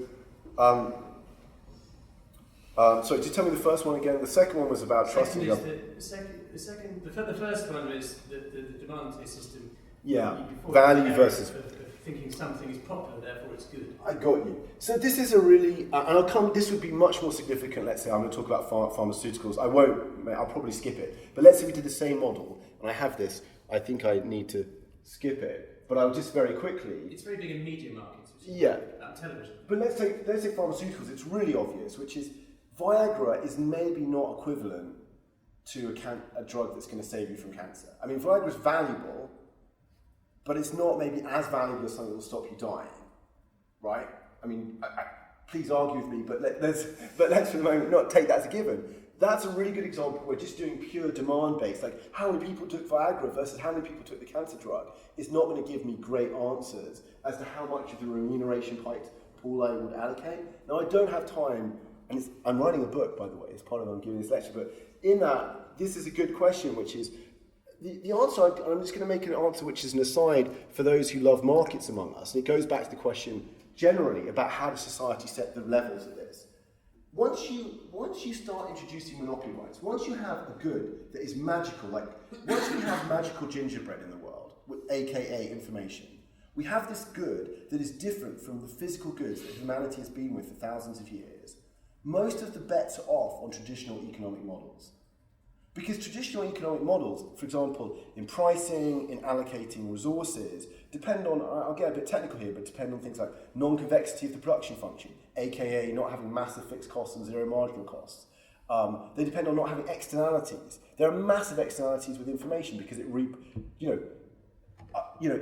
sorry, just tell me the first one again. The second one was about trusting the government. The first one is the demand system. Yeah, value versus. Of thinking something is popular, therefore it's good. I got you. So this is a really, and this would be much more significant. Let's say I'm going to talk about pharmaceuticals. I'll probably skip it. But let's say we did the same model, and I have this. I think I need to skip it, but I'll just very quickly. It's very big in media markets. Yeah. Television. But let's say pharmaceuticals. It's really obvious, which is Viagra is maybe not equivalent to a drug that's going to save you from cancer. I mean, Viagra is valuable, but it's not maybe as valuable as something that will stop you dying, right? I mean, please argue with me, but let's for the moment not take that as a given. That's a really good example. We're just doing pure demand-based, like how many people took Viagra versus how many people took the cancer drug. It's not going to give me great answers as to how much of the remuneration pool I would allocate. Now, I don't have time, and I'm writing a book, by the way, as part of I'm giving this lecture, but in that, this is a good question, which is, the answer, I'm just going to make an answer which is an aside for those who love markets among us, and it goes back to the question generally about how does society set the levels of this. Once you start introducing monopoly rights, once you have a good that is magical, like once we have magical gingerbread in the world, aka information, we have this good that is different from the physical goods that humanity has been with for thousands of years. Most of the bets are off on traditional economic models. Because traditional economic models, for example, in pricing, in allocating resources, depend on, I'll get a bit technical here, but depend on things like non-convexity of the production function, aka not having massive fixed costs and zero marginal costs. They depend on not having externalities. There are massive externalities with information because it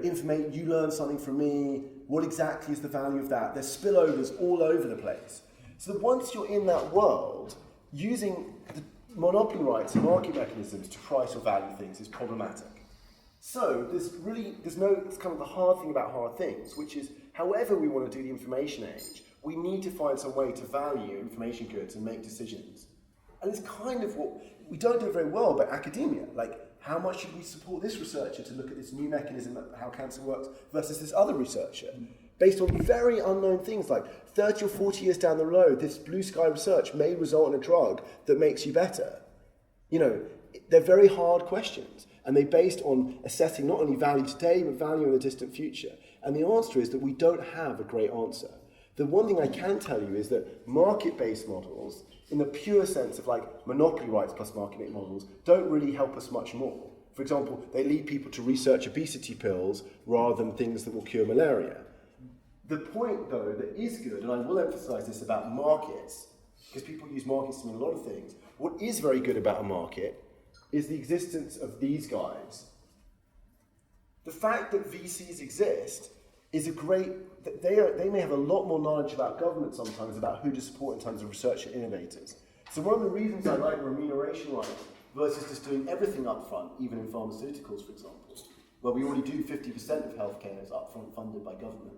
information, you learn something from me, what exactly is the value of that? There's spillovers all over the place. So that once you're in that world, using the monopoly rights and market mechanisms to price or value things is problematic. So it's kind of the hard thing about hard things, which is however we want to do the information age, we need to find some way to value information goods and make decisions. And it's kind of what, we don't do it very well, but academia, like how much should we support this researcher to look at this new mechanism of how cancer works versus this other researcher? Based on very unknown things like 30 or 40 years down the road, this blue sky research may result in a drug that makes you better. They're very hard questions, and they're based on assessing not only value today, but value in the distant future. And the answer is that we don't have a great answer. The one thing I can tell you is that market-based models, in the pure sense of like monopoly rights plus market models, don't really help us much more. For example, they lead people to research obesity pills rather than things that will cure malaria. The point, though, that is good, and I will emphasize this about markets, because people use markets to mean a lot of things. What is very good about a market is the existence of these guys. The fact that VCs exist is a great, they may have a lot more knowledge about government sometimes, about who to support in terms of research and innovators. So one of the reasons I like remuneration rights versus just doing everything up front, even in pharmaceuticals, for example, where we already do 50% of healthcare is upfront funded by government,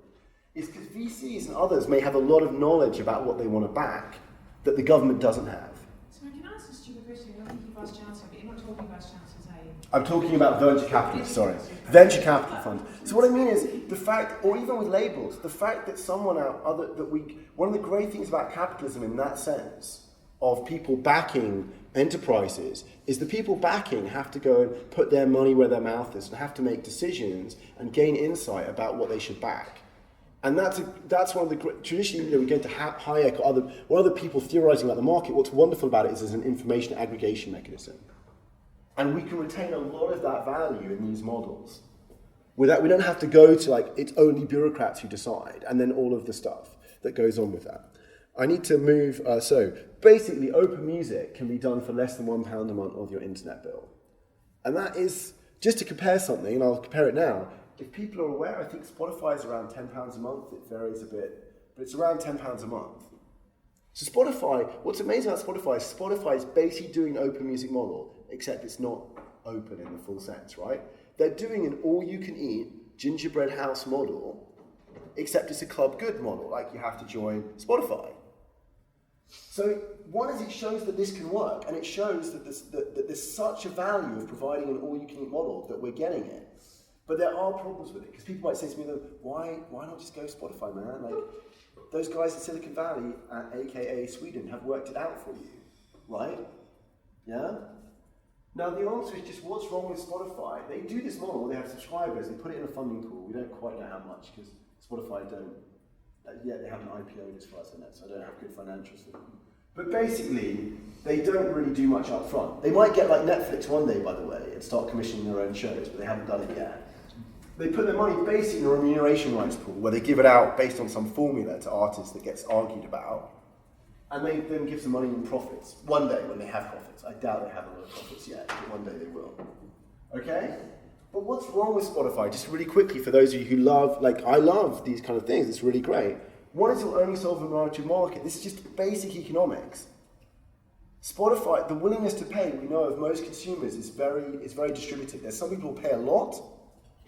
is because VCs and others may have a lot of knowledge about what they want to back that the government doesn't have. So can I ask a stupid question? I don't think you're Vice Chancellor, but you're not talking Vice Chancellors, are you? I'm talking about venture capitalists, sorry. Venture capital funds. So what I mean is the fact, or even with labels, the fact that someone one of the great things about capitalism in that sense, of people backing enterprises, is the people backing have to go and put their money where their mouth is and have to make decisions and gain insight about what they should back. And that's one of the traditionally, we go to Hayek or other people theorizing about the market. What's wonderful about it is it's an information aggregation mechanism. And we can retain a lot of that value in these models. Without, we don't have to go to it's only bureaucrats who decide, and then all of the stuff that goes on with that. I need to move, so basically open music can be done for less than £1 a month of your internet bill. And that is, just to compare something, and I'll compare it now, if people are aware, I think Spotify is around £10 a month, it varies a bit, but it's around £10 a month. So Spotify, what's amazing about Spotify is basically doing an open music model, except it's not open in the full sense, right? They're doing an all-you-can-eat gingerbread house model, except it's a club good model, like you have to join Spotify. So one is it shows that this can work, and it shows that there's such a value of providing an all-you-can-eat model that we're getting it. But there are problems with it, because people might say to me, why not just go Spotify, man? Like, those guys in Silicon Valley, aka Sweden, have worked it out for you, right? Yeah? Now the answer is just what's wrong with Spotify? They do this model, they have subscribers, they put it in a funding pool. We don't quite know how much, because Spotify they haven't IPO'd as far as I know, so I don't have good financials for them. But basically, they don't really do much up front. They might get like Netflix one day, by the way, and start commissioning their own shows, but they haven't done it yet. They put their money basically in a remuneration rights pool, where they give it out based on some formula to artists that gets argued about, and they then give some money in profits. One day when they have profits. I doubt they have a lot of profits yet, but one day they will. Okay? But what's wrong with Spotify? Just really quickly, for those of you who love, I love these kind of things, it's really great. One is it'll only solve the minority market. This is just basic economics. Spotify, the willingness to pay, we know of most consumers is very distributed. There's some people who pay a lot,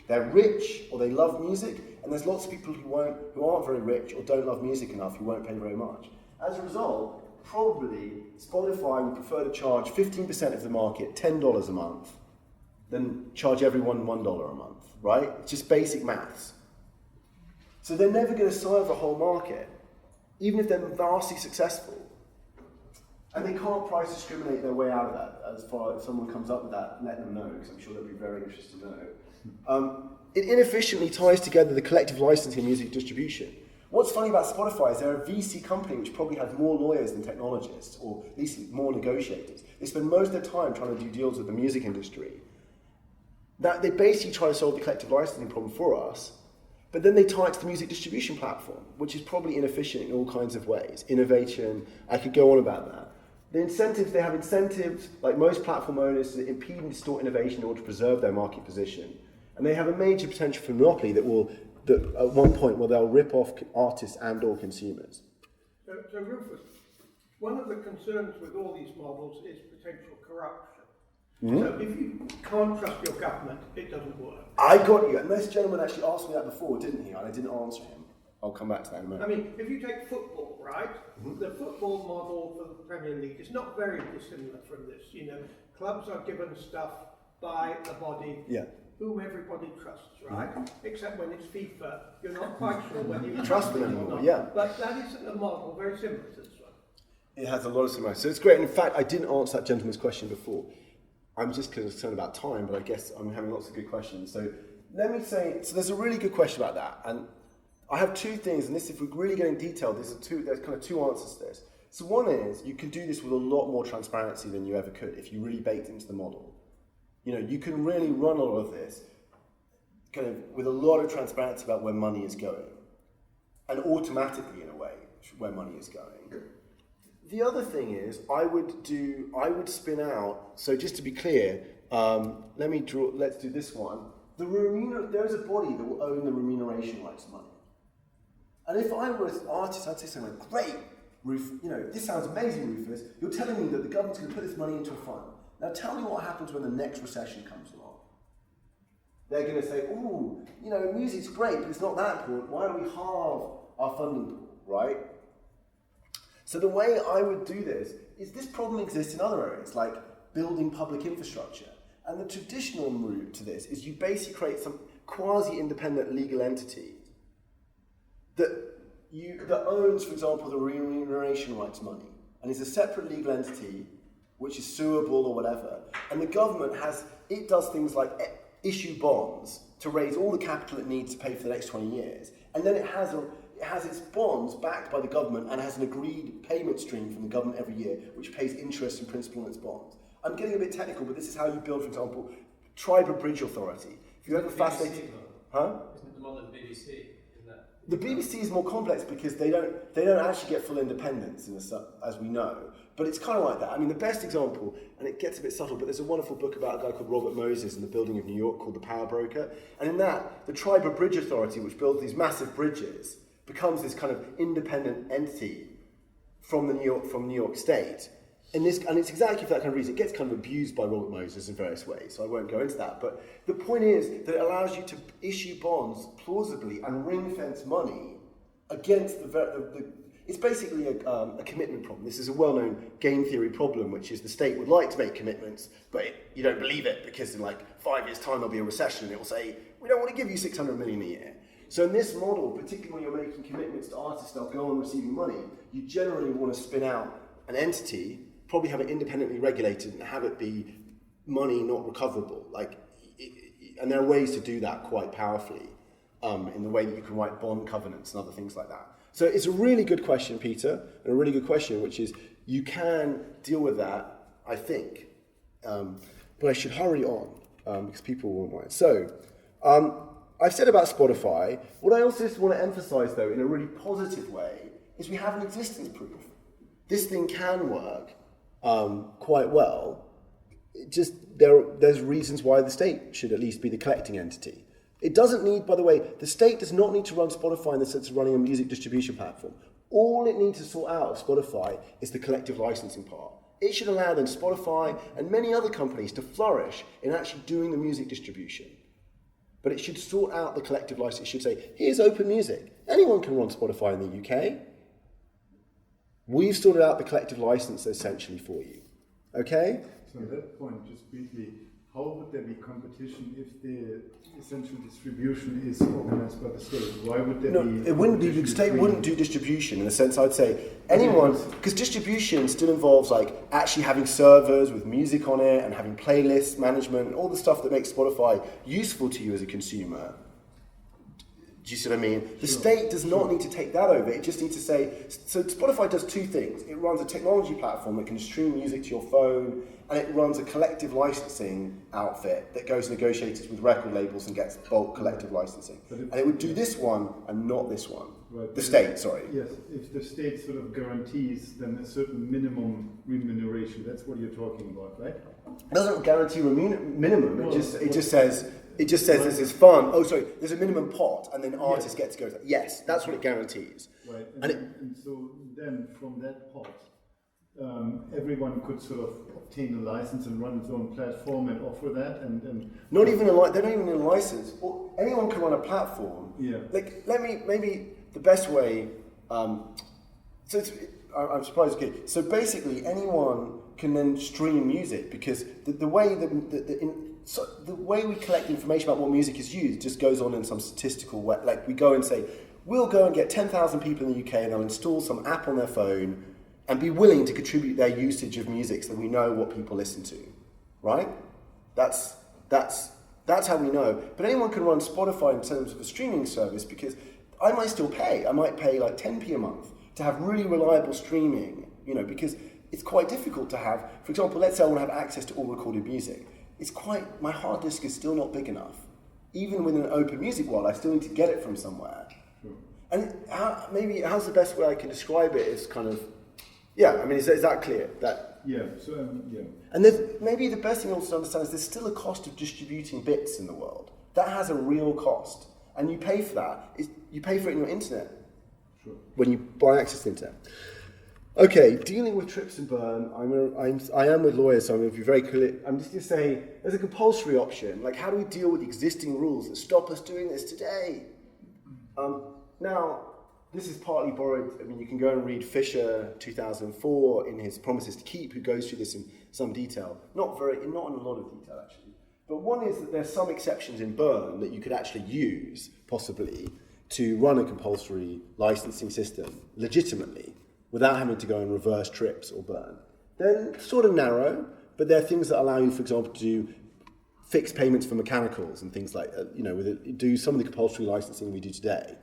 they're rich, or they love music, and there's lots of people who aren't very rich or don't love music enough who won't pay very much. As a result, probably Spotify would prefer to charge 15% of the market $10 a month than charge everyone $1 a month, right? It's just basic maths. So they're never going to serve the whole market, even if they're vastly successful. And they can't price discriminate their way out of that. As far as someone comes up with that, let them know, because I'm sure they'll be very interested to know. It inefficiently ties together the collective licensing and music distribution. What's funny about Spotify is they're a VC company which probably has more lawyers than technologists, or at least more negotiators. They spend most of their time trying to do deals with the music industry. That they basically try to solve the collective licensing problem for us, but then they tie it to the music distribution platform, which is probably inefficient in all kinds of ways. Innovation, I could go on about that. The incentives, they have incentives, like most platform owners, to impede and distort innovation in order to preserve their market position. And they have a major potential for monopoly that at one point, they'll rip off artists and or consumers. So Rufus, one of the concerns with all these models is potential corruption. Mm-hmm. So if you can't trust your government, it doesn't work. I got you. And this gentleman actually asked me that before, didn't he? And I didn't answer him. I'll come back to that in a minute. I mean, if you take football, right? Mm-hmm. The football model for the Premier League is not very dissimilar from this. You know, clubs are given stuff by a body whom everybody trusts, right? Mm-hmm. Except when it's FIFA, you're not quite sure whether you trust them or not. Yeah. But that is a model very similar to this one. It has a lot of similarities. So it's great. And in fact, I didn't answer that gentleman's question before. I'm just concerned about time, but I guess I'm having lots of good questions. So let me say, so there's a really good question about that. And I have two things, and this, if we're really getting detailed, there's kind of two answers to this. So one is, you can do this with a lot more transparency than you ever could if you really baked into the model. You know, you can really run a lot of this kind of with a lot of transparency about where money is going, and automatically, in a way, where money is going. The other thing is, I would spin out, so just to be clear, let's do this one. There is a body that will own the remuneration rights money. And if I were an artist, I'd say something like, great, this sounds amazing, Rufus. You're telling me that the government's going to put this money into a fund. Now tell me what happens when the next recession comes along. They're going to say, ooh, music's great, but it's not that important. Why don't we halve our funding pool, right? So the way I would do this is this problem exists in other areas, like building public infrastructure. And the traditional route to this is you basically create some quasi-independent legal entity that owns, for example, the remuneration rights money, and is a separate legal entity which is suable or whatever. And the government does things like issue bonds to raise all the capital it needs to pay for the next 20 years. And then it has its bonds backed by the government and has an agreed payment stream from the government every year, which pays interest and principal on its bonds. I'm getting a bit technical, but this is how you build, for example, Tribal Bridge Authority. If you ever fascinated, huh? Isn't it the model of the BBC? Isn't that? The BBC is more complex because they don't actually get full independence, as we know. But it's kind of like that. I mean, the best example, and it gets a bit subtle, but there's a wonderful book about a guy called Robert Moses in the building of New York called The Power Broker. And in that, the Tribal Bridge Authority, which builds these massive bridges, becomes this kind of independent entity from New York State. And it's exactly for that kind of reason. It gets kind of abused by Robert Moses in various ways, so I won't go into that. But the point is that it allows you to issue bonds plausibly and ring-fence money against it's basically a commitment problem. This is a well-known game theory problem, which is the state would like to make commitments, but you don't believe it because in like 5 years' time there'll be a recession and it will say, we don't want to give you 600 million a year. So in this model, particularly when you're making commitments to artists that go on receiving money, you generally want to spin out an entity, probably have it independently regulated and have it be money not recoverable. And there are ways to do that quite powerfully in the way that you can write bond covenants and other things like that. So it's a really good question, Peter, and a really good question, which is you can deal with that, I think. But I should hurry on because people will want it. So I've said about Spotify. What I also just want to emphasize, though, in a really positive way, is we have an existence proof. This thing can work quite well. There's reasons why the state should at least be the collecting entity. It doesn't need, by the way, the state does not need to run Spotify in the sense of running a music distribution platform. All it needs to sort out of Spotify is the collective licensing part. It should allow then Spotify and many other companies to flourish in actually doing the music distribution. But it should sort out the collective license. It should say, here's open music. Anyone can run Spotify in the UK. We've sorted out the collective license essentially for you. Okay? So at that point, just briefly, how would there be competition if the essential distribution is organized by the state? Why would there be... It wouldn't be, the state wouldn't do distribution in the sense I'd say anyone, because distribution still involves like actually having servers with music on it and having playlist management and all the stuff that makes Spotify useful to you as a consumer. Do you see what I mean? The state does not need to take that over. It just needs to say, so Spotify does two things. It runs a technology platform that can stream music to your phone, and it runs a collective licensing outfit that goes negotiated with record labels and gets bulk collective licensing. And it would do this one and not this one. Right. The state, sorry. Yes, if the state sort of guarantees then a certain minimum remuneration, that's what you're talking about, right? It doesn't guarantee minimum. It just says this is fun. Oh, sorry. There's a minimum pot, and then artists get to go. Yes, that's what it guarantees. Right, and so then from that pot, everyone could sort of obtain a license and run its own platform and offer that, and not even they're not even in a license. Or anyone can run a platform. Yeah. Maybe the best way. I'm surprised. Okay, so basically anyone can then stream music because the way the way we collect information about what music is used just goes on in some statistical way. Like we go and say, we'll go and get 10,000 people in the UK and they'll install some app on their phone and be willing to contribute their usage of music so that we know what people listen to, right? That's how we know. But anyone can run Spotify in terms of a streaming service because I might still pay. I might pay like 10p a month to have really reliable streaming, because it's quite difficult to have, for example, let's say I want to have access to all recorded music. My hard disk is still not big enough. Even within an open music world, I still need to get it from somewhere. Sure. And how's the best way I can describe it is kind of, Yeah, I mean, is that clear? And maybe the best thing also to understand is there's still a cost of distributing bits in the world. That has a real cost. And you pay for that. You pay for it in your internet. Sure. When you buy access to the internet. Okay, dealing with trips and burn. I am with lawyers, so I'm going to be very clear. I'm just going to say there's a compulsory option. Like, how do we deal with the existing rules that stop us doing this today? Now, this is partly borrowed. I mean, you can go and read Fisher 2004 in his Promises to Keep, who goes through this in some detail. Not in a lot of detail, actually. But one is that there's some exceptions in Bern that you could actually use, possibly, to run a compulsory licensing system legitimately, without having to go and reverse trips or burn. They're sort of narrow, but they're things that allow you, for example, to do fixed payments for mechanicals and things like that, do some of the compulsory licensing we do today.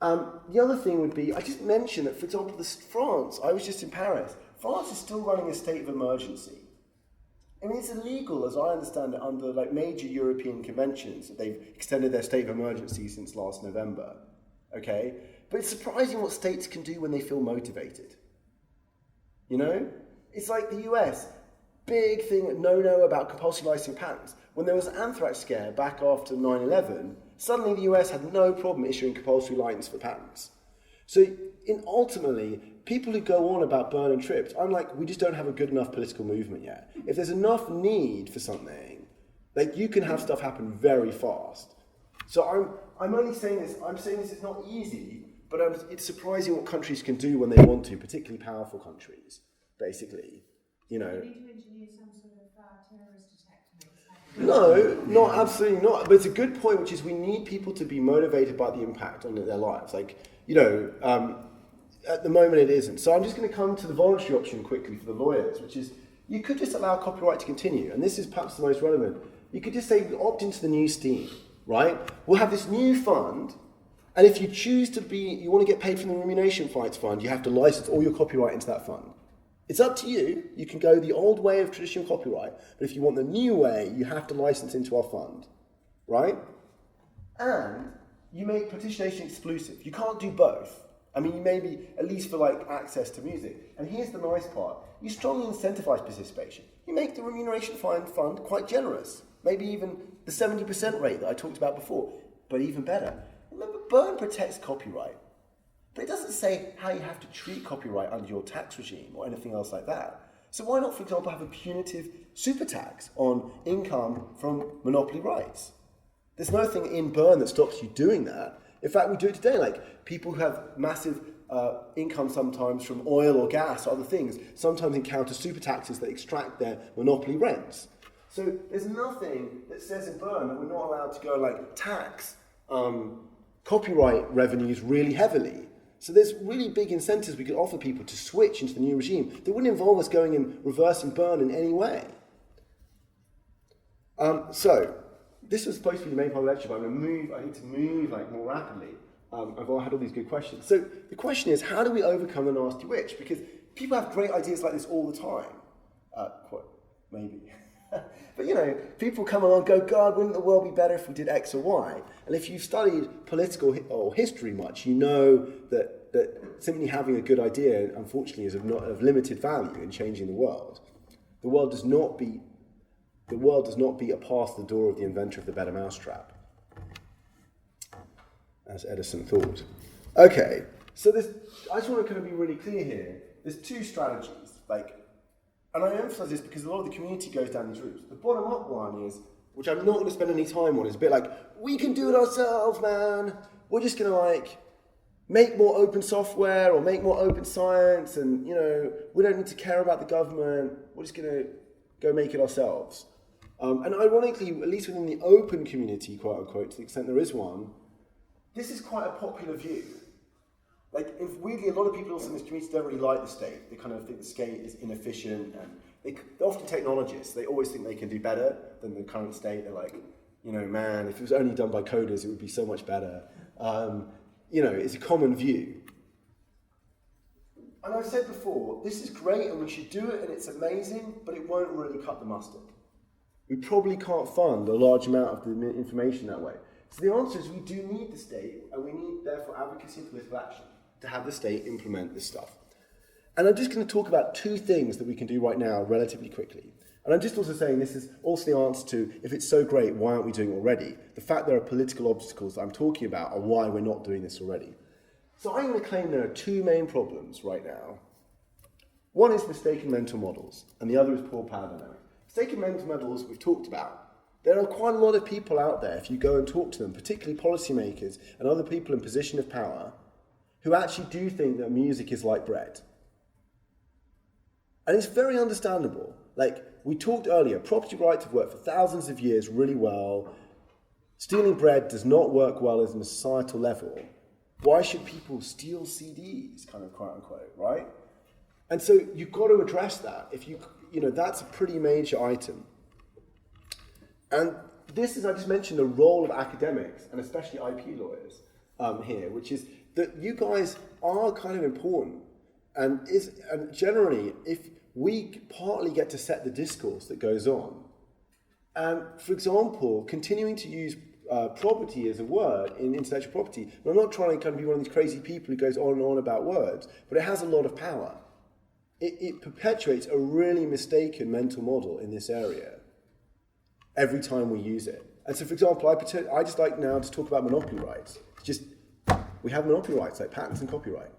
The other thing would be, I just mentioned that, for example, France, I was just in Paris, France is still running a state of emergency. I mean, it's illegal, as I understand it, under like major European conventions that they've extended their state of emergency since last November, okay? But it's surprising what states can do when they feel motivated. You know? It's like the US, big thing, no about compulsory licensing patents. When there was an anthrax scare back after 9/11, suddenly the US had no problem issuing compulsory license for patents. So ultimately, people who go on about burn and trips, I'm like, we just don't have a good enough political movement yet. If there's enough need for something, like you can have stuff happen very fast. So I'm only saying this, I'm saying this is not easy, but it's surprising what countries can do when they want to, particularly powerful countries, basically, you know. Do you need to engineer some sort of terrorist attack to make this happen? No, not absolutely not. But it's a good point, which is we need people to be motivated by the impact on their lives. Like, you know, at the moment it isn't. So I'm just going to come to the voluntary option quickly for the lawyers, which is you could just allow copyright to continue. And this is perhaps the most relevant. You could just say opt into the new scheme, right? We'll have this new fund. And if you choose you want to get paid from the remuneration rights fund, you have to license all your copyright into that fund. It's up to you. You can go the old way of traditional copyright, but if you want the new way, you have to license into our fund, right? And you make participation exclusive. You can't do both. I mean, you maybe, at least for like access to music. And here's the nice part. You strongly incentivize participation. You make the remuneration fund quite generous. Maybe even the 70% rate that I talked about before, but even better. Remember, Bern protects copyright, but it doesn't say how you have to treat copyright under your tax regime or anything else like that. So why not, for example, have a punitive super tax on income from monopoly rights? There's nothing in Bern that stops you doing that. In fact, we do it today. Like people who have massive income sometimes from oil or gas or other things sometimes encounter super taxes that extract their monopoly rents. So there's nothing that says in Bern that we're not allowed to go like tax copyright revenues really heavily. So there's really big incentives we could offer people to switch into the new regime that wouldn't involve us going and reversing Bern in any way. So this was supposed to be the main part of the lecture, but I need to move like more rapidly. I've had all these good questions. So the question is, how do we overcome the nasty witch? Because people have great ideas like this all the time. Maybe. But, you know, people come along and go, God, wouldn't the world be better if we did X or Y? And if you've studied political or history much, you know that simply having a good idea, unfortunately, is of limited value in changing the world. The world does not beat a path to the door of the inventor of the better mousetrap, as Edison thought. Okay, so I just want to kind of be really clear here. There's two strategies, and I emphasize this because a lot of the community goes down these routes. The bottom-up one is, which I'm not going to spend any time on, is a bit like, we can do it ourselves, man. We're just going to make more open software or make more open science, and we don't need to care about the government. We're just going to go make it ourselves. And ironically, at least within the open community, quote unquote, to the extent there is one, this is quite a popular view. Weirdly, a lot of people also in this community don't really like the state. They kind of think the state is inefficient, and they're often technologists. They always think they can do better than the current state. They're like, man, if it was only done by coders, it would be so much better. It's a common view. And I've said before, this is great and we should do it and it's amazing, but it won't really cut the mustard. We probably can't fund a large amount of the information that way. So the answer is we do need the state, and we need, therefore, advocacy and political action to have the state implement this stuff. And I'm just going to talk about two things that we can do right now relatively quickly. And I'm just also saying this is also the answer to, if it's so great, why aren't we doing it already? The fact there are political obstacles that I'm talking about are why we're not doing this already. So I'm going to claim there are two main problems right now. One is mistaken mental models, and the other is poor power dynamics. Mistaken mental models we've talked about. There are quite a lot of people out there, if you go and talk to them, particularly policymakers and other people in position of power, who actually do think that music is like bread. And it's very understandable. Like, we talked earlier, property rights have worked for thousands of years really well. Stealing bread does not work well as a societal level. Why should people steal CDs, kind of quote unquote, right? And so you've got to address that. If you know, that's a pretty major item. And this is, I just mentioned, the role of academics, and especially IP lawyers here, which is that you guys are kind of important. And generally, if we partly get to set the discourse that goes on. And for example, continuing to use property as a word in intellectual property, and I'm not trying to kind of be one of these crazy people who goes on and on about words, but it has a lot of power. It perpetuates a really mistaken mental model in this area every time we use it. And so, for example, I just like now to talk about monopoly rights. We have monopoly rights, like patents and copyright.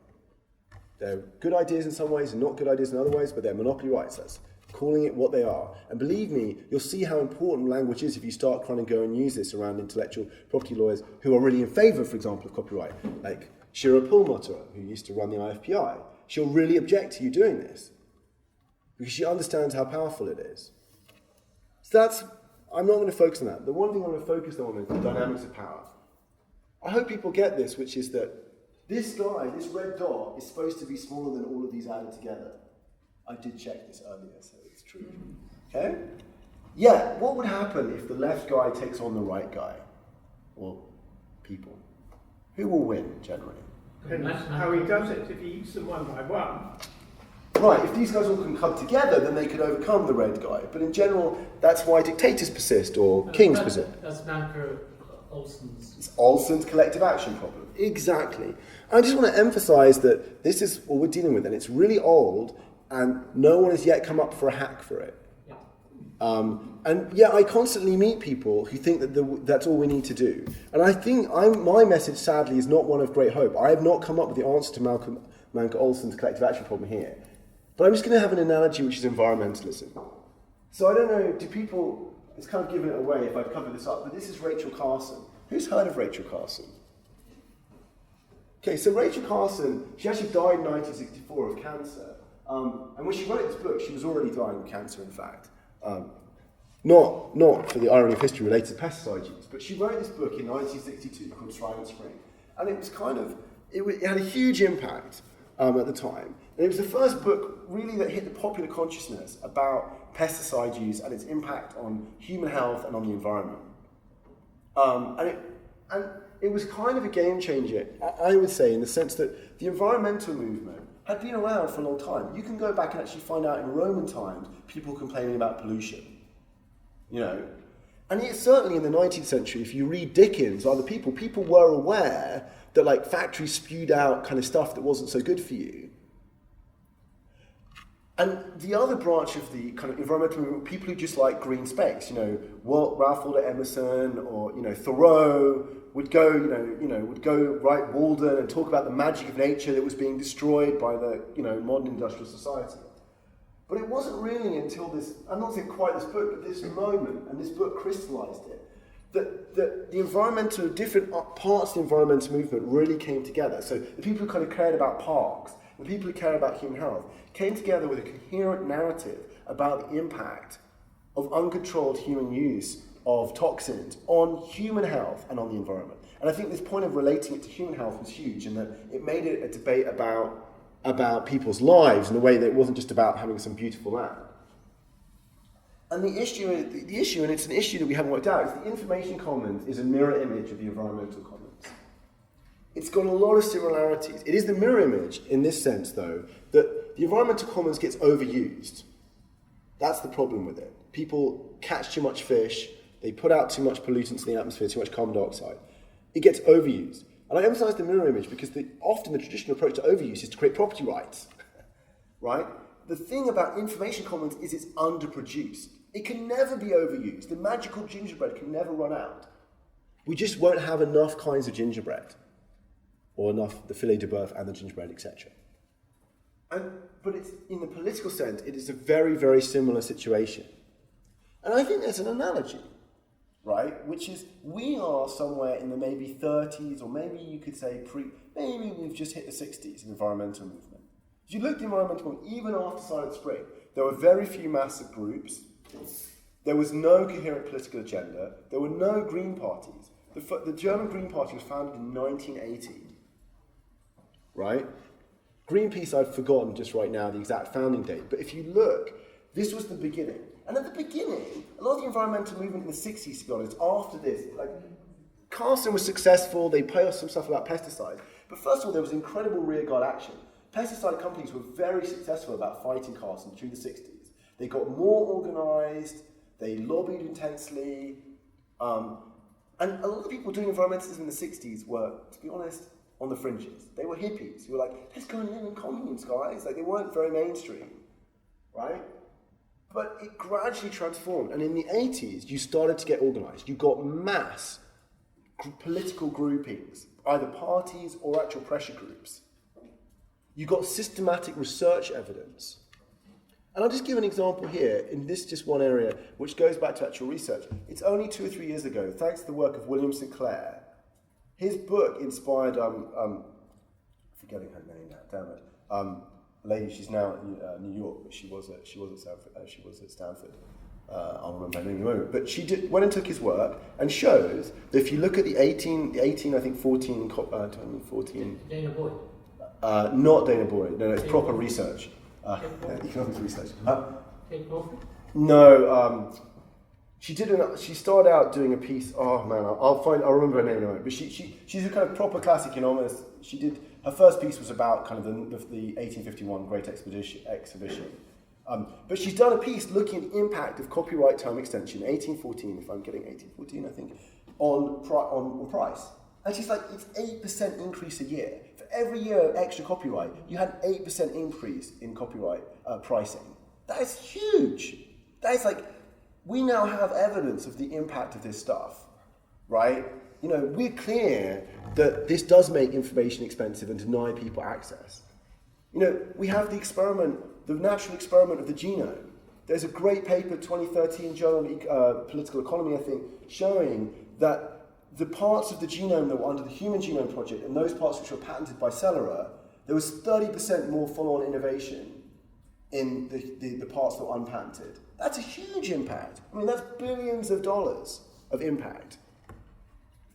They're good ideas in some ways and not good ideas in other ways, but they're monopoly rights. That's calling it what they are. And believe me, you'll see how important language is if you start trying to go and use this around intellectual property lawyers who are really in favour, for example, of copyright, like Shira Perlmutter, who used to run the IFPI. She'll really object to you doing this because she understands how powerful it is. So I'm not going to focus on that. The one thing I'm going to focus on is the dynamics of power. I hope people get this, which is that this guy, this red dot, is supposed to be smaller than all of these added together. I did check this earlier, so it's true. Okay? Yeah, what would happen if the left guy takes on the right guy? Or people? Who will win, generally? Depends how he does it. If he eats them one by one. Right, if these guys all can come together, then they could overcome the red guy. But in general, that's why dictators persist, or kings persist. That's Nanker Olsen's. It's Olsen's collective action problem. Exactly. I just want to emphasize that this is what we're dealing with, and it's really old, and no one has yet come up for a hack for it. And yeah, I constantly meet people who think that that's all we need to do. And I think my message, sadly, is not one of great hope. I have not come up with the answer to Nanker Olsen's collective action problem here. But I'm just going to have an analogy, which is environmentalism. So I don't know, do people, it's kind of giving it away if I've covered this up, but this is Rachel Carson. Who's heard of Rachel Carson? Okay, so Rachel Carson, she actually died in 1964 of cancer. And when she wrote this book, she was already dying of cancer, in fact. Not for the irony of history related to pesticide use, but she wrote this book in 1962 called Silent Spring. And it was it had a huge impact at the time. And it was the first book really that hit the popular consciousness about pesticide use and its impact on human health and on the environment. And it was kind of a game changer, I would say, in the sense that the environmental movement had been around for a long time. You can go back and actually find out in Roman times people complaining about pollution, you know. And yet certainly in the 19th century, if you read Dickens, other people were aware that like factories spewed out kind of stuff that wasn't so good for you. And the other branch of the kind of environmental movement, people who just like green space, you know, Ralph Waldo Emerson or, you know, Thoreau would go, would go write Walden and talk about the magic of nature that was being destroyed by the, modern industrial society. But it wasn't really until this, I'm not saying quite this book, but this moment, and this book crystallized it, that the environmental, different parts of the environmental movement really came together. So the people who kind of cared about parks, the people who cared about human health, came together with a coherent narrative about the impact of uncontrolled human use of toxins on human health and on the environment. And I think this point of relating it to human health was huge, and that it made it a debate about people's lives in a way that it wasn't just about having some beautiful land. And the issue, and it's an issue that we haven't worked out, is the information commons is a mirror image of the environmental commons. It's got a lot of similarities. It is the mirror image in this sense, though, that the environmental commons gets overused. That's the problem with it. People catch too much fish, they put out too much pollutants in the atmosphere, too much carbon dioxide. It gets overused. And I emphasize the mirror image because often the traditional approach to overuse is to create property rights. right? The thing about information commons is it's underproduced. It can never be overused. The magical gingerbread can never run out. We just won't have enough kinds of gingerbread, or enough the filet de boeuf and the gingerbread, etc. But it's, in the political sense, it is a very, very similar situation. And I think there's an analogy, right? Which is, we are somewhere in the maybe 30s, or maybe you could say maybe we've just hit the 60s in the environmental movement. If you look at the environmental movement, even after Silent Spring, there were very few massive groups. There was no coherent political agenda. There were no Green parties. The German Green Party was founded in 1980, right? Greenpeace, I've forgotten just right now the exact founding date, but if you look, this was the beginning. And at the beginning, a lot of the environmental movement in the 60s, to be honest, after this, like, Carson was successful, they pay us some stuff about pesticides, but first of all, there was incredible rearguard action. Pesticide companies were very successful about fighting Carson through the 60s. They got more organized, they lobbied intensely, and a lot of people doing environmentalism in the 60s were, to be honest, on the fringes. They were hippies who were like, let's go and live in communes, guys. Like, they weren't very mainstream, right? But it gradually transformed. And in the 80s, you started to get organized. You got mass political groupings, either parties or actual pressure groups. You got systematic research evidence. And I'll just give an example here, in this just one area, which goes back to actual research. It's only 2 or 3 years ago, thanks to the work of William Sinclair, his book inspired, forgetting her name now, damn it, a lady, she's now in New York, but she was at Stanford. I'll remember her name in a moment. But she went and took his work and shows that if you look at the 18, I think 14. Dana Boyd. Not Dana Boyd, no, it's proper research. Economics research. No, she started out doing a piece, oh man, I'll remember her name in a moment, but she's a kind of proper classic economist. Her first piece was about kind of the 1851 Great Exhibition. But she's done a piece looking at the impact of copyright term extension, 1814, if I'm getting 1814, I think, on price. And she's like, it's 8% increase a year. For every year of extra copyright, you had an 8% increase in copyright pricing. That is huge. That is like, we now have evidence of the impact of this stuff, right? You know, we're clear that this does make information expensive and deny people access. You know, we have the experiment, the natural experiment of the genome. There's a great paper, 2013 Journal of Political Economy, I think, showing that the parts of the genome that were under the Human Genome Project and those parts which were patented by Celera, there was 30% more follow-on innovation in the parts that were unpatented. That's a huge impact. I mean, that's billions of dollars of impact.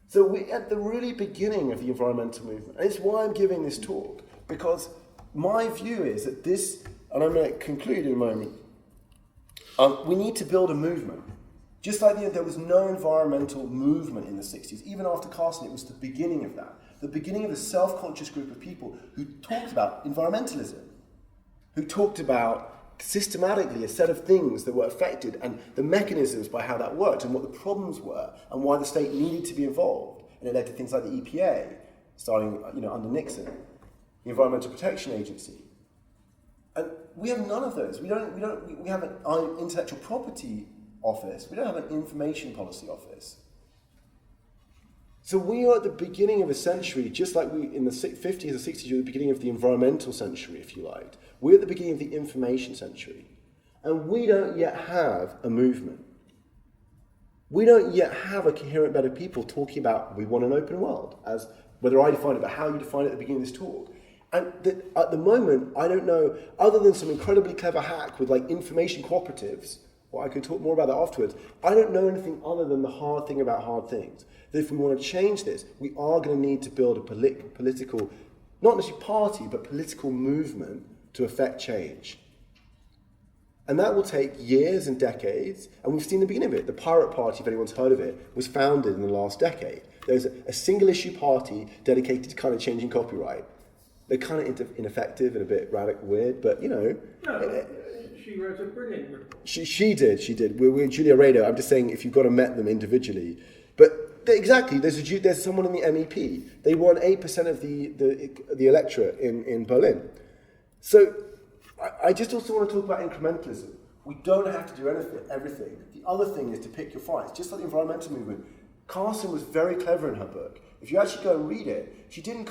So we're at the really beginning of the environmental movement. And it's why I'm giving this talk, because my view is that this, and I'm going to conclude in a moment, we need to build a movement. Just like there was no environmental movement in the 60s, even after Carson, it was the beginning of that. The beginning of a self-conscious group of people who talked about environmentalism, who talked about systematically a set of things that were affected and the mechanisms by how that worked and what the problems were and why the state needed to be involved. And it led to things like the EPA, starting under Nixon, the Environmental Protection Agency. And we have none of those. We have an intellectual property office. We don't have an information policy office. So we are at the beginning of a century, just like we in the 50s and 60s, we were at the beginning of the environmental century, if you like. We're at the beginning of the information century. And we don't yet have a movement. We don't yet have a coherent bed of people talking about, we want an open world, as whether I define it, but how you define it at the beginning of this talk. And at the moment, I don't know, other than some incredibly clever hack with like information cooperatives, or I could talk more about that afterwards, I don't know anything other than the hard thing about hard things. That if we want to change this, we are going to need to build a political, not necessarily party, but political movement to affect change. And that will take years and decades, and we've seen the beginning of it. The Pirate Party, if anyone's heard of it, was founded in the last decade. There's a single issue party dedicated to kind of changing copyright. They're kind of ineffective and a bit radical, weird, but No, she wrote a brilliant report. She did. We're Julia Rader. I'm just saying, if you've got to met them individually. But exactly, there's someone in the MEP. They won 8% of the electorate in Berlin. So I just also want to talk about incrementalism. We don't have to do everything. The other thing is to pick your fights. Just like the environmental movement, Carson was very clever in her book. If you actually go and read it, she didn't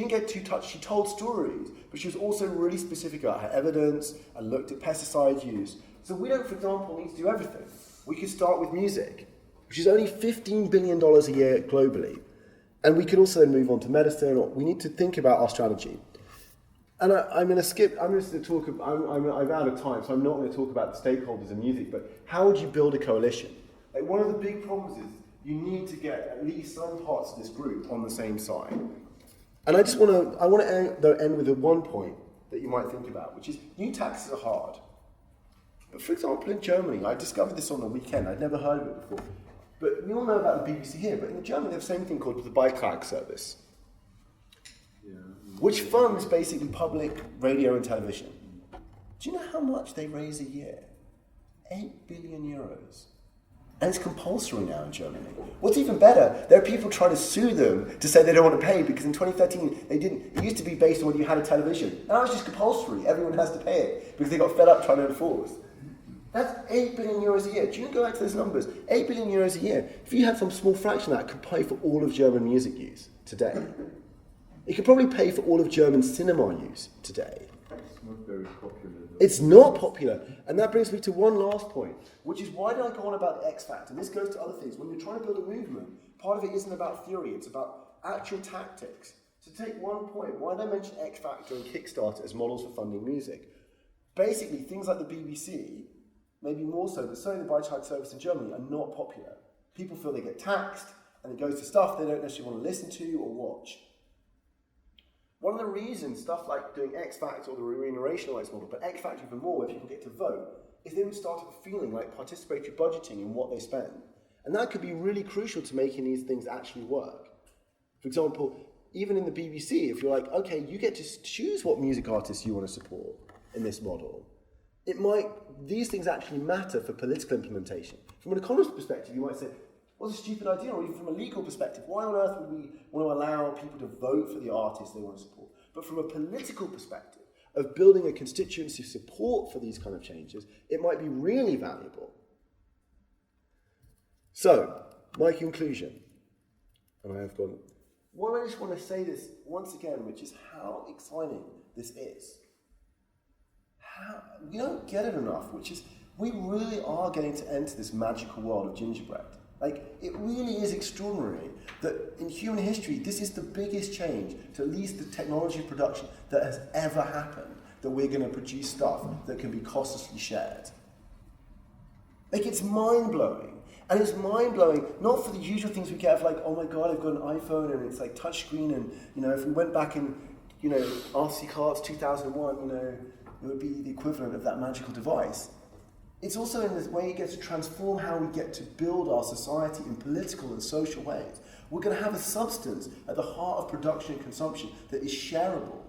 get too touched. She told stories, but she was also really specific about her evidence and looked at pesticide use. So we don't, for example, need to do everything. We could start with music, which is only $15 billion a year globally. And we could also then move on to medicine, or we need to think about our strategy. And I'm going to skip, I'm just going to talk, I'm out of time, so I'm not going to talk about the stakeholders in music, but how would you build a coalition? Like, one of the big problems is you need to get at least some parts of this group on the same side. And I want to end with one point that you might think about, which is new taxes are hard. But for example, in Germany, I discovered this on the weekend, I'd never heard of it before. But we all know about the BBC here, but in Germany they have the same thing called the Beitrag service, which funds basically public radio and television. Do you know how much they raise a year? 8 billion euros. And it's compulsory now in Germany. What's even better, there are people trying to sue them to say they don't want to pay because in 2013 they didn't. It used to be based on whether you had a television. Now it's just compulsory. Everyone has to pay it because they got fed up trying to enforce. That's 8 billion euros a year. Do you go back to those numbers? 8 billion euros a year. If you had some small fraction of that, could pay for all of German music use today. It could probably pay for all of German cinema use today. It's not very popular. It's not popular. And that brings me to one last point, which is why did I go on about the X Factor? And this goes to other things. When you're trying to build a movement, part of it isn't about theory, it's about actual tactics. To take one point, why did I mention X Factor and Kickstarter as models for funding music? Basically, things like the BBC, maybe more so, but certainly the Beitrag service in Germany are not popular. People feel they get taxed, and it goes to stuff they don't necessarily want to listen to or watch. One of the reasons stuff like doing X Factor or the remuneration rights model, but X Factor even more, where people get to vote, is they would start feeling like participatory budgeting in what they spend. And that could be really crucial to making these things actually work. For example, even in the BBC, if you're like, okay, you get to choose what music artists you want to support in this model, these things actually matter for political implementation. From an economist perspective, you might say, what's a stupid idea? Or even from a legal perspective, why on earth would we want to allow people to vote for the artists they want to support? But from a political perspective, of building a constituency support for these kind of changes, it might be really valuable. So, my conclusion, and I have gone, well, I just want to say this once again, which is how exciting this is. We don't get it enough, which is we really are getting to enter this magical world of gingerbread. Like, it really is extraordinary that in human history, this is the biggest change to at least the technology of production that has ever happened, that we're going to produce stuff that can be costlessly shared. Like, it's mind-blowing. And it's mind-blowing, not for the usual things we get of like, oh my God, I've got an iPhone and it's like touchscreen and, if we went back in, RC Cards 2001, it would be the equivalent of that magical device. It's also in this way it gets to transform how we get to build our society in political and social ways. We're going to have a substance at the heart of production and consumption that is shareable.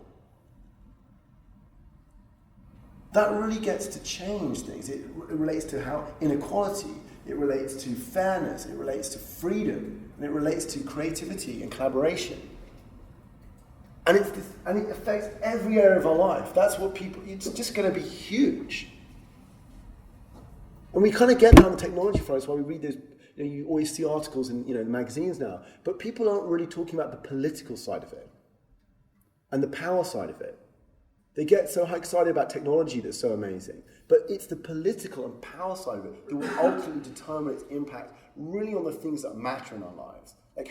That really gets to change things. It relates to how inequality, it relates to fairness, it relates to freedom, and it relates to creativity and collaboration. And it affects every area of our life. That's what it's just going to be huge. And we kind of get that on the technology front. That's why we read those, you always see articles in the magazines now. But people aren't really talking about the political side of it and the power side of it. They get so excited about technology that's so amazing. But it's the political and power side of it that will ultimately determine its impact really on the things that matter in our lives. Like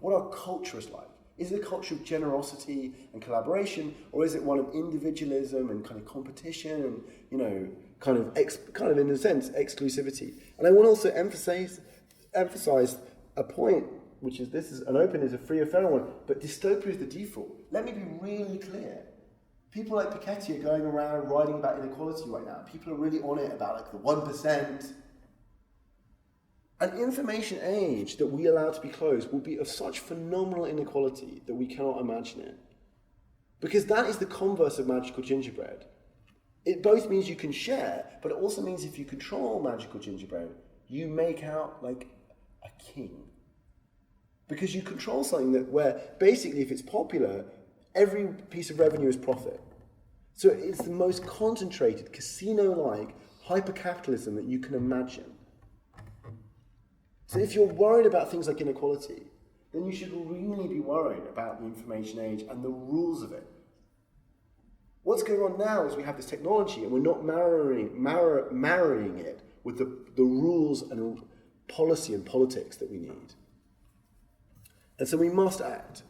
what our culture is like. Is it a culture of generosity and collaboration, or is it one of individualism and kind of competition and, kind of in a sense, exclusivity? And I want to also emphasize a point, which is an open is a free or fair one, but dystopia is the default. Let me be really clear. People like Piketty are going around writing about inequality right now. People are really on it about the 1%. An information age that we allow to be closed will be of such phenomenal inequality that we cannot imagine it. Because that is the converse of magical gingerbread. It both means you can share, but it also means if you control magical gingerbread, you make out like a king. Because you control something where basically if it's popular, every piece of revenue is profit. So it's the most concentrated, casino-like hyper-capitalism that you can imagine. So if you're worried about things like inequality, then you should really be worried about the information age and the rules of it. What's going on now is we have this technology and we're not marrying it with the rules and policy and politics that we need. And so we must act.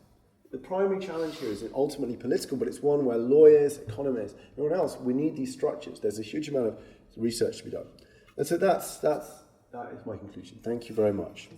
The primary challenge here is ultimately political, but it's one where lawyers, economists, everyone else, we need these structures. There's a huge amount of research to be done. And so that is my conclusion. Thank you very much.